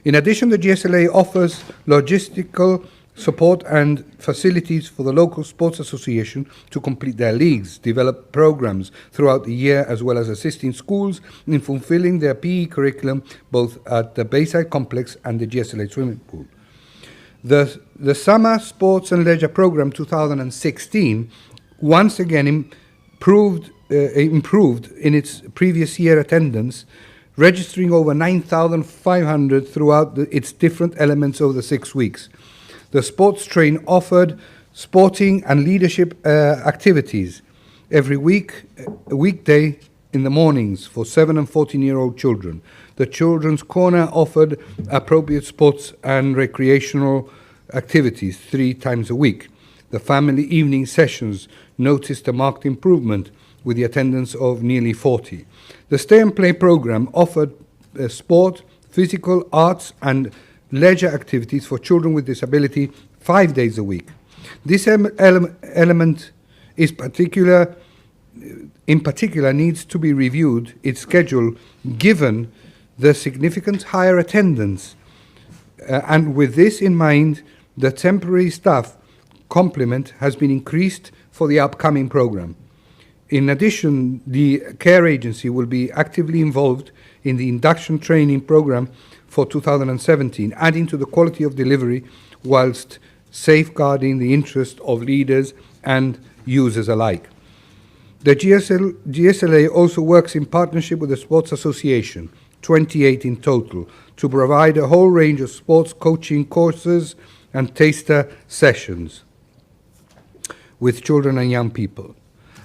In addition, the GSLA offers logistical support and facilities for the local sports association to complete their leagues, develop programs throughout the year, as well as assisting schools in fulfilling their PE curriculum, both at the Bayside Complex and the GSLA swimming pool. The Summer Sports and Leisure Program 2016 once again improved in its previous year attendance, registering over 9,500 throughout its different elements over the 6 weeks. The sports train offered sporting and leadership activities every weekday in the mornings for 7 and 14-year-old children. The Children's Corner offered appropriate sports and recreational activities 3 times a week. The family evening sessions noticed a marked improvement with the attendance of nearly 40. The Stay and Play program offered sport, physical, arts and leisure activities for children with disability 5 days a week. This element is in particular needs to be reviewed, its schedule, given the significant higher attendance. And with this in mind, the temporary staff complement has been increased for the upcoming program. In addition, the care agency will be actively involved in the induction training program for 2017, adding to the quality of delivery whilst safeguarding the interest of leaders and users alike. The GSLA also works in partnership with the Sports Association, 28 in total, to provide a whole range of sports coaching courses and taster sessions with children and young people.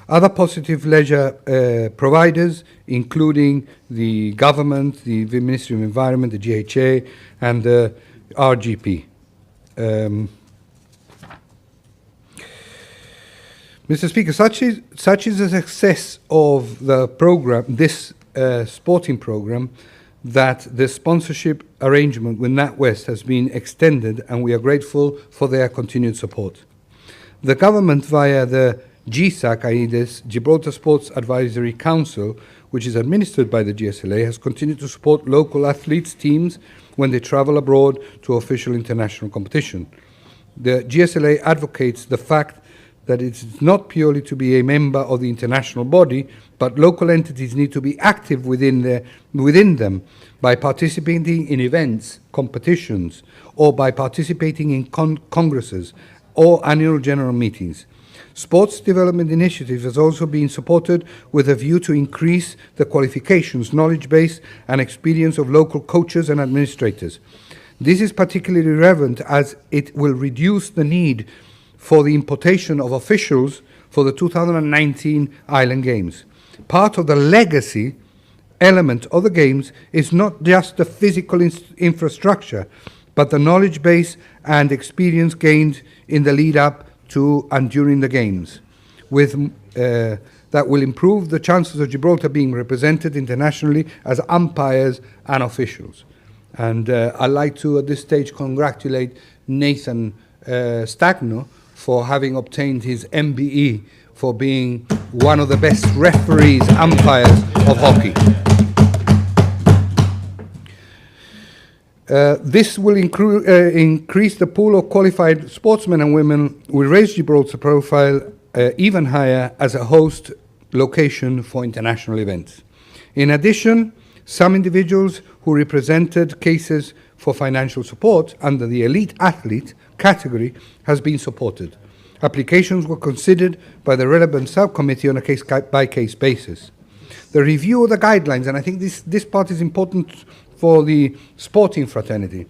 Other positive leisure providers, including the government, the Ministry of Environment, the GHA, and the RGP. Mr. Speaker, such is the success of the program, this sporting program, that the sponsorship arrangement with NatWest has been extended, and we are grateful for their continued support. The government, via the GSAC, i.e. this Gibraltar Sports Advisory Council, which is administered by the GSLA, has continued to support local athletes' teams when they travel abroad to official international competition. The GSLA advocates the fact that it's not purely to be a member of the international body, but local entities need to be active within them by participating in events, competitions, or by participating in congresses or annual general meetings. Sports development initiative has also been supported with a view to increase the qualifications, knowledge base, and experience of local coaches and administrators. This is particularly relevant as it will reduce the need for the importation of officials for the 2019 Island Games. Part of the legacy element of the Games is not just the physical infrastructure, but the knowledge base and experience gained in the lead up to and during the Games, that will improve the chances of Gibraltar being represented internationally as umpires and officials. And I'd like to, at this stage, congratulate Nathan Stagno for having obtained his MBE for being one of the best referees, umpires of hockey. This will increase the pool of qualified sportsmen and women, will raise Gibraltar's profile even higher as a host location for international events. In addition, some individuals who represented cases for financial support under the elite athlete category has been supported. Applications were considered by the relevant subcommittee on a case-by-case basis. The review of the guidelines, and I think this part is important for the sporting fraternity.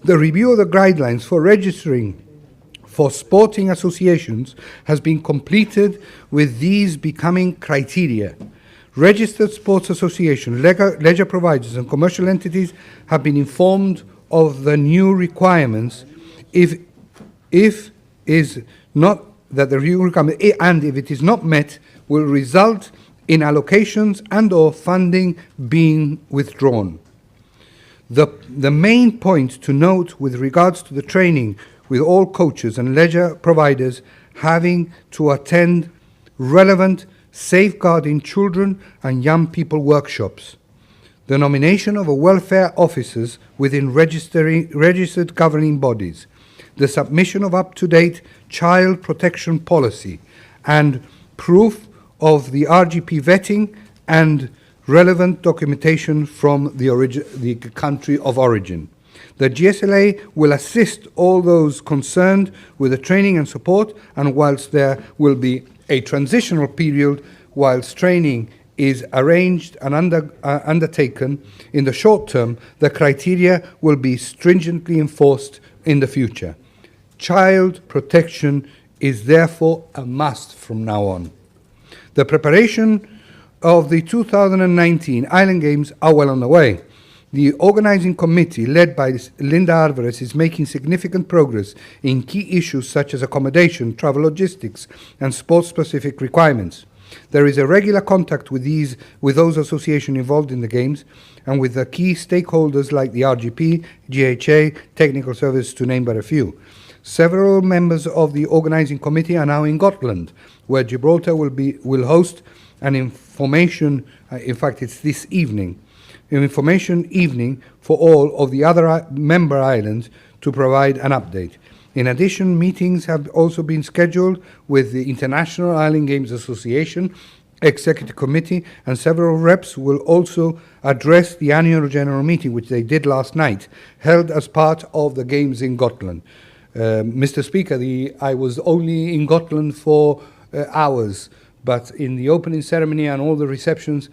The review of the guidelines for registering for sporting associations has been completed, with these becoming criteria. Registered sports associations, leisure providers and commercial entities have been informed of the new requirements if is not that the review requirement, and if it is not met, will result in allocations and or funding being withdrawn. The main point to note with regards to the training with all coaches and leisure providers having to attend relevant safeguarding children and young people workshops, the nomination of a welfare officers within registered governing bodies, the submission of up-to-date child protection policy, and proof of the RGP vetting and relevant documentation from the country of origin. The GSLA will assist all those concerned with the training and support, and whilst there will be a transitional period whilst training is arranged and undertaken in the short term, the criteria will be stringently enforced in the future. Child protection is therefore a must from now on. The preparation of the 2019 Island Games are well on the way. The organising committee, led by Linda Alvarez, is making significant progress in key issues such as accommodation, travel logistics, and sport-specific requirements. There is a regular contact with those associations involved in the Games and with the key stakeholders like the RGP, GHA, Technical Service, to name but a few. Several members of the organising committee are now in Gotland, where Gibraltar will host an information, in fact it's this evening, an information evening for all of the other member islands to provide an update. In addition, meetings have also been scheduled with the International Island Games Association Executive Committee, and several reps will also address the annual general meeting, which they did last night, held as part of the Games in Gotland. Mr. Speaker, I was only in Gotland for hours, but in the opening ceremony and all the receptions,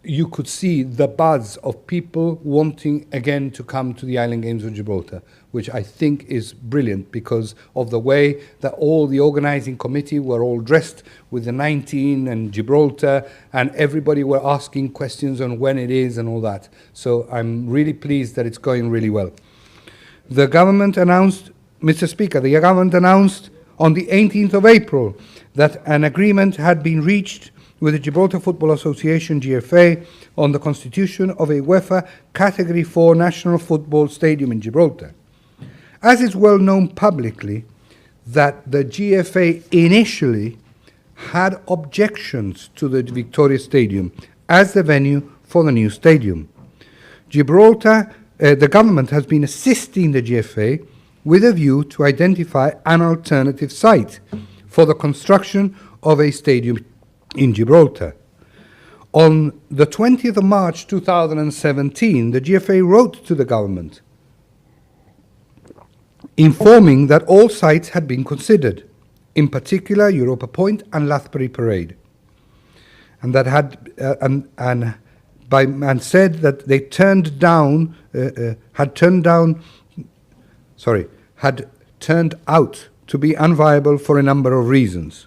you could see the buzz of people wanting again to come to the Island Games of Gibraltar, which I think is brilliant because of the way that all the organising committee were all dressed with the 19 and Gibraltar, and everybody were asking questions on when it is and all that. So I'm really pleased that it's going really well. The government announced, Mr. Speaker, the government announced on the 18th of April that an agreement had been reached with the Gibraltar Football Association, GFA, on the constitution of a UEFA Category 4 National Football Stadium in Gibraltar. As is well known publicly, that the GFA initially had objections to the Victoria Stadium as the venue for the new stadium. Gibraltar, the government has been assisting the GFA with a view to identify an alternative site for the construction of a stadium in Gibraltar. On the 20th of March 2017, the GFA wrote to the government informing that all sites had been considered, in particular Europa Point and Lathbury Parade, and that had said that they had turned out to be unviable for a number of reasons.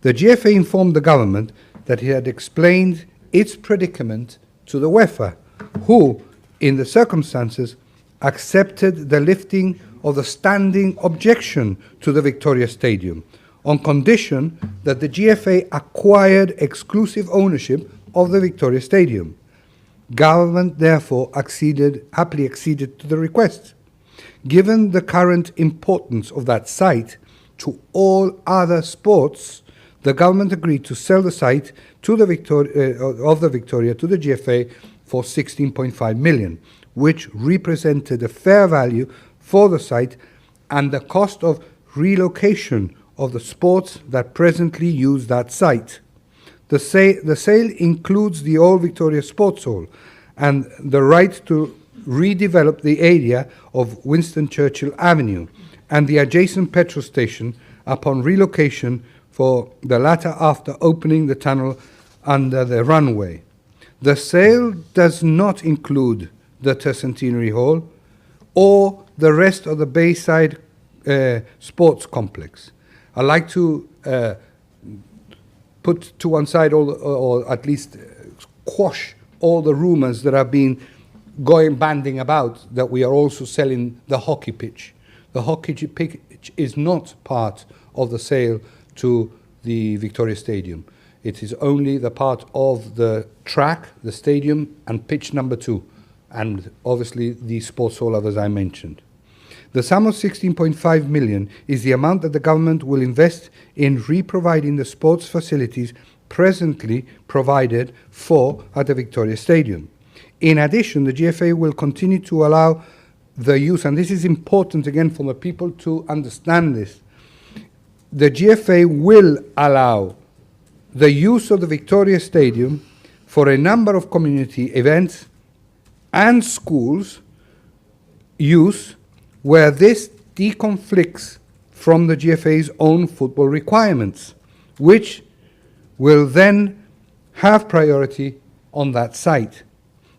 The GFA informed the government that it had explained its predicament to the UEFA, who, in the circumstances, accepted the lifting of the standing objection to the Victoria Stadium, on condition that the GFA acquired exclusive ownership of the Victoria Stadium. Government therefore happily acceded to the request. Given the current importance of that site to all other sports, the government agreed to sell the site to the Victoria to the GFA for 16.5 million, which represented a fair value for the site and the cost of relocation of the sports that presently use that site. The sale includes the old Victoria Sports Hall and the right to redevelop the area of Winston Churchill Avenue and the adjacent petrol station upon relocation for the latter after opening the tunnel under the runway. The sale does not include the Tercentenary Hall or the rest of the Bayside sports complex. I'd like to put to one side or at least quash all the rumors that have been banding about that we are also selling the hockey pitch. The hockey pitch is not part of the sale to the Victoria Stadium. It is only the part of the track, the stadium, and pitch number 2, and obviously the sports hall, as I mentioned. The sum of 16.5 million is the amount that the government will invest in re-providing the sports facilities presently provided for at the Victoria Stadium. In addition, the GFA will continue to allow the use, and this is important again for the people to understand this, the GFA will allow the use of the Victoria Stadium for a number of community events and schools use where this deconflicts from the GFA's own football requirements, which will then have priority on that site.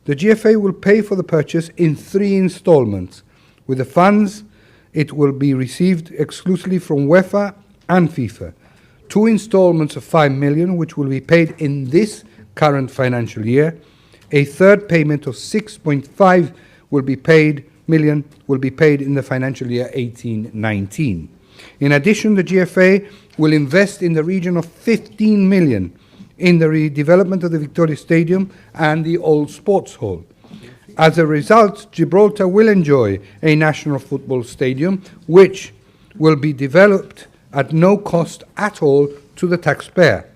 The GFA will pay for the purchase in 3 installments. With the funds, it will be received exclusively from UEFA and FIFA. 2 installments of 5 million, which will be paid in this current financial year. A third payment of 6.5 million will be paid in the financial year 18-19. In addition, the GFA will invest in the region of 15 million in the redevelopment of the Victoria Stadium and the old sports hall. As a result, Gibraltar will enjoy a national football stadium which will be developed at no cost at all to the taxpayer.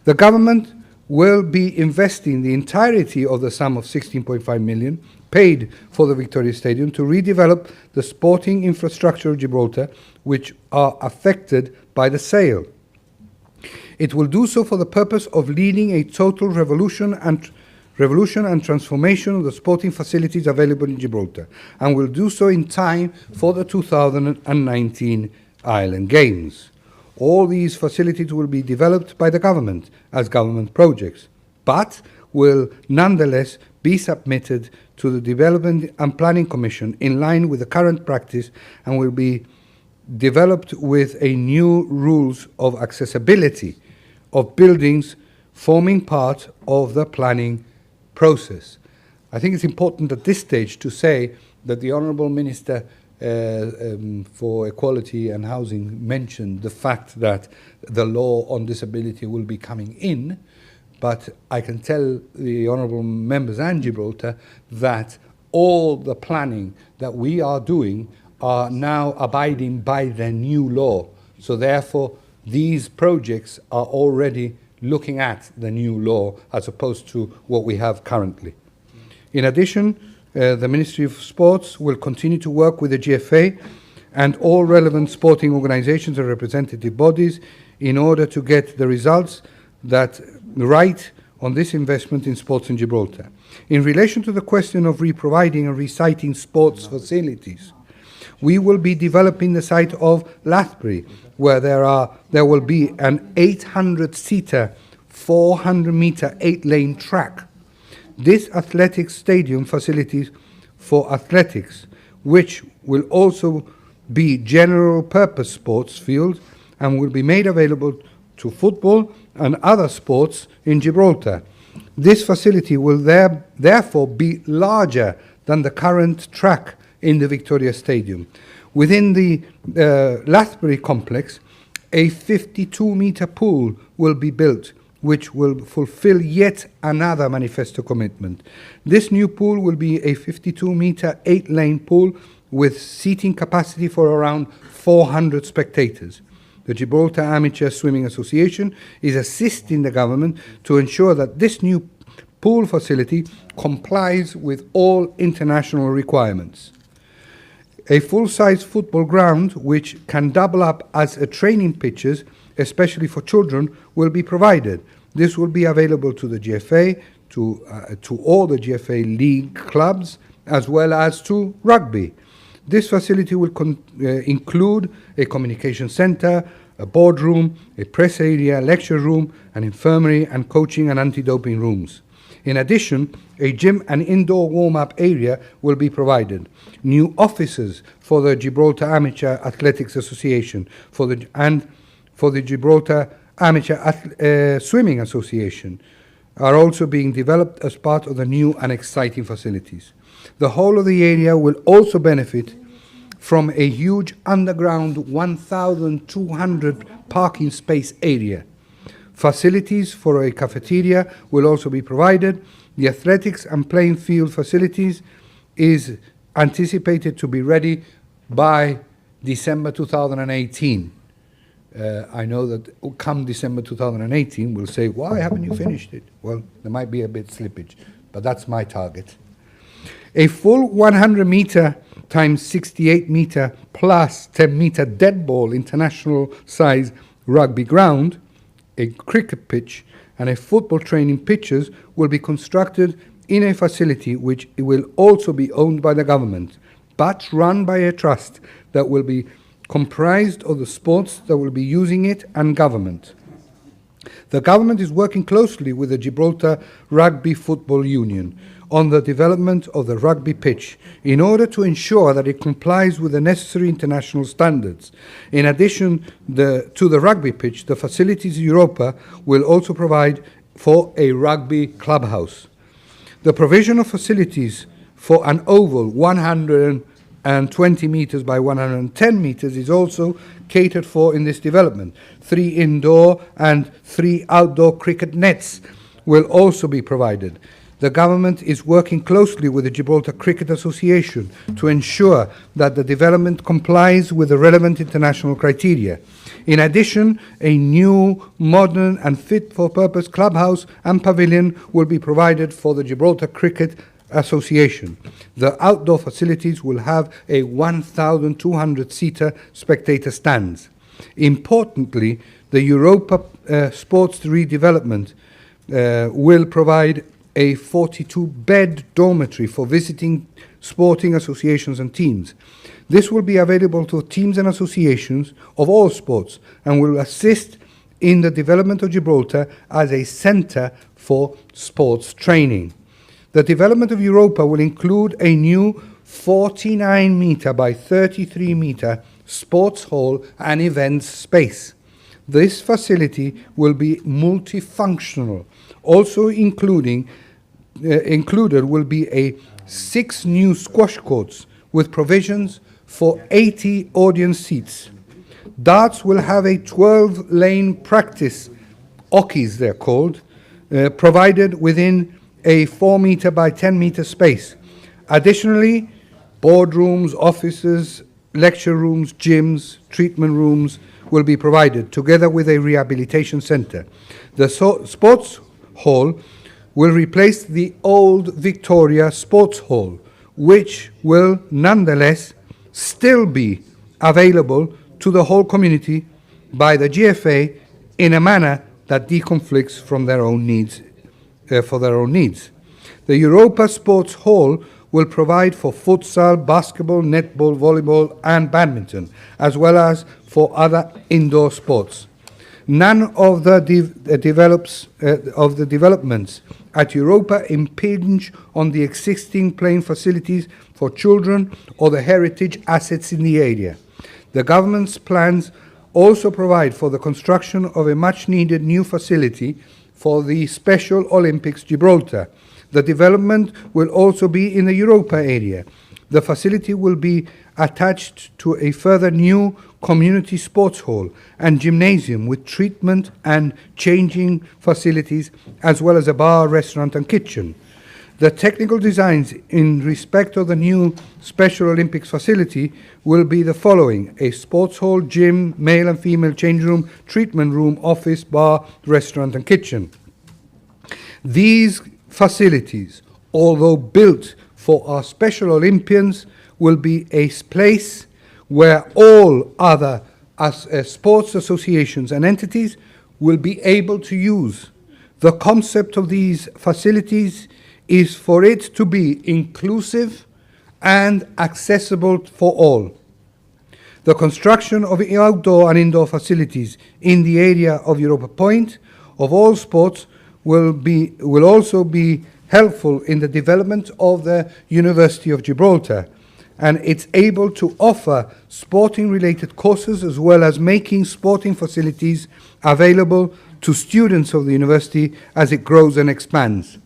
The government will be investing the entirety of the sum of 16.5 million paid for the Victoria Stadium to redevelop the sporting infrastructure of Gibraltar, which are affected by the sale. It will do so for the purpose of leading a total revolution and transformation of the sporting facilities available in Gibraltar, and will do so in time for the 2019 Ireland Games. All these facilities will be developed by the government as government projects, but will nonetheless be submitted to the Development and Planning Commission in line with the current practice, and will be developed with a new rules of accessibility of buildings forming part of the planning process. I think it's important at this stage to say that the Honourable Minister for Equality and Housing mentioned the fact that the law on disability will be coming in, but I can tell the Honourable Members and Gibraltar that all the planning that we are doing are now abiding by the new law. So therefore, these projects are already looking at the new law as opposed to what we have currently. In addition, the Ministry of Sports will continue to work with the GFA and all relevant sporting organisations and representative bodies in order to get the results that right on this investment in sports in Gibraltar. In relation to the question of re-providing and reciting sports facilities, we will be developing the site of Lathbury, where there will be an 800-seater, 400-metre, 8-lane track. This athletic stadium facilities for athletics, which will also be general purpose sports field and will be made available to football and other sports in Gibraltar. This facility will therefore be larger than the current track in the Victoria Stadium. Within the Lathbury complex, a 52-metre pool will be built, which will fulfill yet another manifesto commitment. This new pool will be a 52-metre, 8-lane pool with seating capacity for around 400 spectators. The Gibraltar Amateur Swimming Association is assisting the government to ensure that this new pool facility complies with all international requirements. A full-size football ground, which can double up as a training pitches, especially for children, will be provided. This will be available to the GFA, to all the GFA league clubs, as well as to rugby. This facility will include a communication center, a boardroom, a press area, lecture room, an infirmary, and coaching and anti-doping rooms. In addition, a gym and indoor warm-up area will be new offices for the Gibraltar Amateur Athletics Association and for the Gibraltar Amateur Swimming Association are also being developed as part of the new and exciting facilities. The whole of the area will also benefit from a huge underground 1,200 parking space area. Facilities for a cafeteria will also be provided. The athletics and playing field facilities is anticipated to be ready by December 2018. I know that come December 2018, we'll say, why haven't you finished it? Well, there might be a bit slippage, but that's my target. A full 100 meter times 68 meter plus 10 meter dead ball international size rugby ground, a cricket pitch, and a football training pitches will be constructed in a facility which will also be owned by the government, but run by a trust that will be comprised of the sports that will be using it and government. The government is working closely with the Gibraltar Rugby Football Union on the development of the rugby pitch in order to ensure that it complies with the necessary international standards. In addition to the rugby pitch, the facilities Europa will also provide for a rugby clubhouse. The provision of facilities for an oval 120 meters by 110 meters is also catered for in this development. 3 indoor and 3 outdoor cricket nets will also be provided. The government is working closely with the Gibraltar Cricket Association to ensure that the development complies with the relevant international criteria. In addition, a new, modern and fit-for-purpose clubhouse and pavilion will be provided for the Gibraltar Cricket Association. The outdoor facilities will have a 1,200-seater spectator stands. Importantly, the Europa Sports Redevelopment will provide a 42-bed dormitory for visiting sporting associations and teams. This will be available to teams and associations of all sports and will assist in the development of Gibraltar as a centre for sports training. The development of Europa will include a new 49-metre by 33-metre sports hall and events space. This facility will be multifunctional. Also included will be 6 new squash courts with provisions for 80 audience seats. Darts will have a 12-lane practice, ockies they're called, provided within a 4-metre by 10-metre space. Additionally, boardrooms, offices, lecture rooms, gyms, treatment rooms will be provided, together with a rehabilitation centre. The sports hall will replace the old Victoria Sports Hall, which will nonetheless still be available to the whole community by the GFA in a manner that deconflicts from their own needs, for their own needs. The Europa Sports Hall will provide for futsal, basketball, netball, volleyball, and badminton, as well as for other indoor sports. None of the developments at Europa impinge on the existing playing facilities for children or the heritage assets in the area. The government's plans also provide for the construction of a much-needed new facility for the Special Olympics Gibraltar. The development will also be in the Europa area. The facility will be attached to a further new community sports hall and gymnasium with treatment and changing facilities, as well as a bar, restaurant and kitchen. The technical designs in respect of the new Special Olympics facility will be the following: a sports hall, gym, male and female change room, treatment room, office, bar, restaurant and kitchen. These facilities, although built for our Special Olympians, will be a place where all other as sports associations and entities will be able to use. The concept of these facilities is for it to be inclusive and accessible for all. The construction of outdoor and indoor facilities in the area of Europa Point of all sports will also be helpful in the development of the University of Gibraltar, and it's able to offer sporting-related courses as well as making sporting facilities available to students of the university as it grows and expands.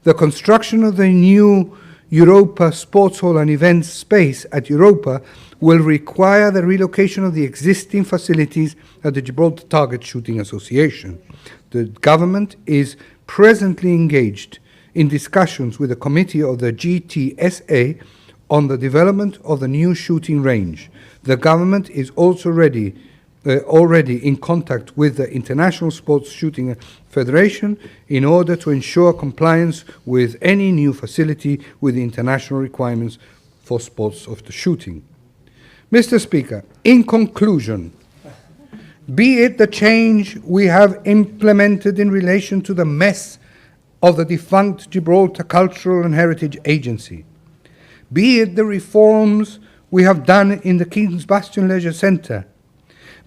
The construction of the new Europa Sports Hall and Events space at Europa will require the relocation of the existing facilities at the Gibraltar Target Shooting Association. The government is presently engaged in discussions with the committee of the GTSA on the development of the new shooting range. The government is also already in contact with the International Sports Shooting Federation in order to ensure compliance with any new facility with the international requirements for sports of the shooting. Mr. Speaker, in conclusion, be it the change we have implemented in relation to the mess of the defunct Gibraltar Cultural and Heritage Agency, be it the reforms we have done in the King's Bastion Leisure Centre,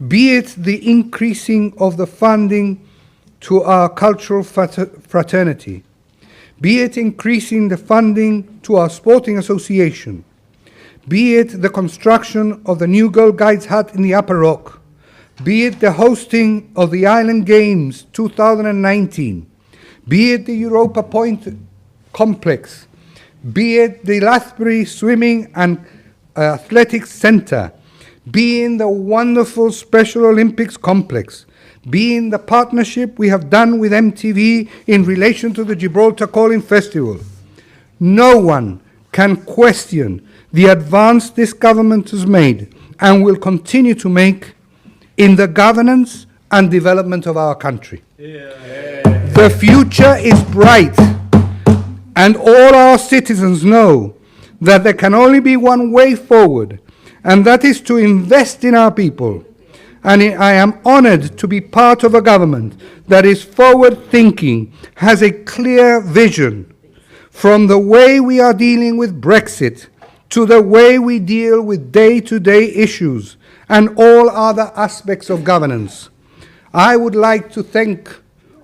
be it the increasing of the funding to our cultural fraternity, be it increasing the funding to our sporting association, be it the construction of the new Girl Guides hut in the Upper Rock, be it the hosting of the Island Games 2019, be it the Europa Point complex, be it the Lathbury Swimming and Athletics Centre, be in the wonderful Special Olympics complex, be in the partnership we have done with MTV in relation to the Gibraltar Calling Festival. No one can question the advance this government has made and will continue to make in the governance and development of our country. The future is bright, and all our citizens know that there can only be one way forward, and that is to invest in our people. And I am honored to be part of a government that is forward-thinking, has a clear vision, from the way we are dealing with Brexit to the way we deal with day-to-day issues and all other aspects of governance. I would like to thank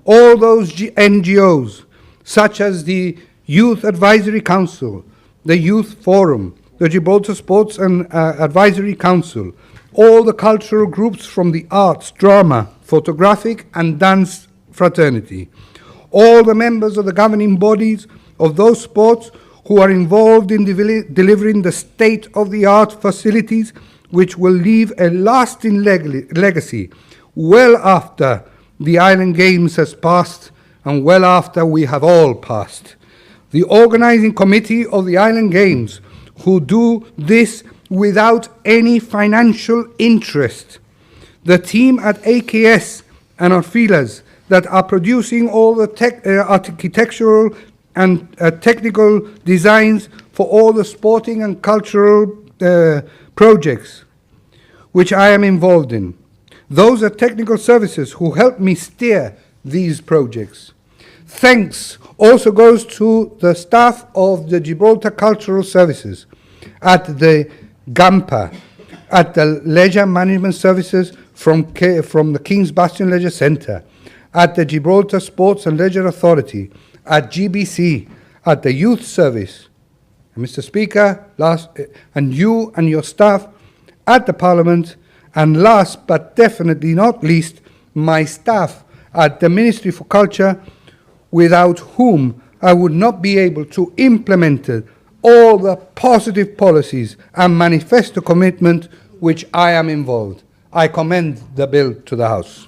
all those NGOs, such as the Youth Advisory Council, the Youth Forum, the Gibraltar Sports and Advisory Council, all the cultural groups from the arts, drama, photographic and dance fraternity, all the members of the governing bodies of those sports who are involved in delivering the state-of-the-art facilities which will leave a lasting legacy well after the Island Games has passed and well after we have all passed. The organizing committee of the Island Games, who do this without any financial interest, the team at AKS and Orfilas that are producing all the architectural and technical designs for all the sporting and cultural projects which I am involved in. Those are technical services who help me steer these projects. Thanks also goes to the staff of the Gibraltar Cultural Services, at the GAMPA, at the Leisure Management Services from the King's Bastion Leisure Centre, at the Gibraltar Sports and Leisure Authority, at GBC, at the Youth Service. And Mr. Speaker, and you and your staff at the Parliament, and last but definitely not least, my staff at the Ministry for Culture, without whom I would not be able to implement all the positive policies and manifesto commitment which I am involved. I commend the bill to the House.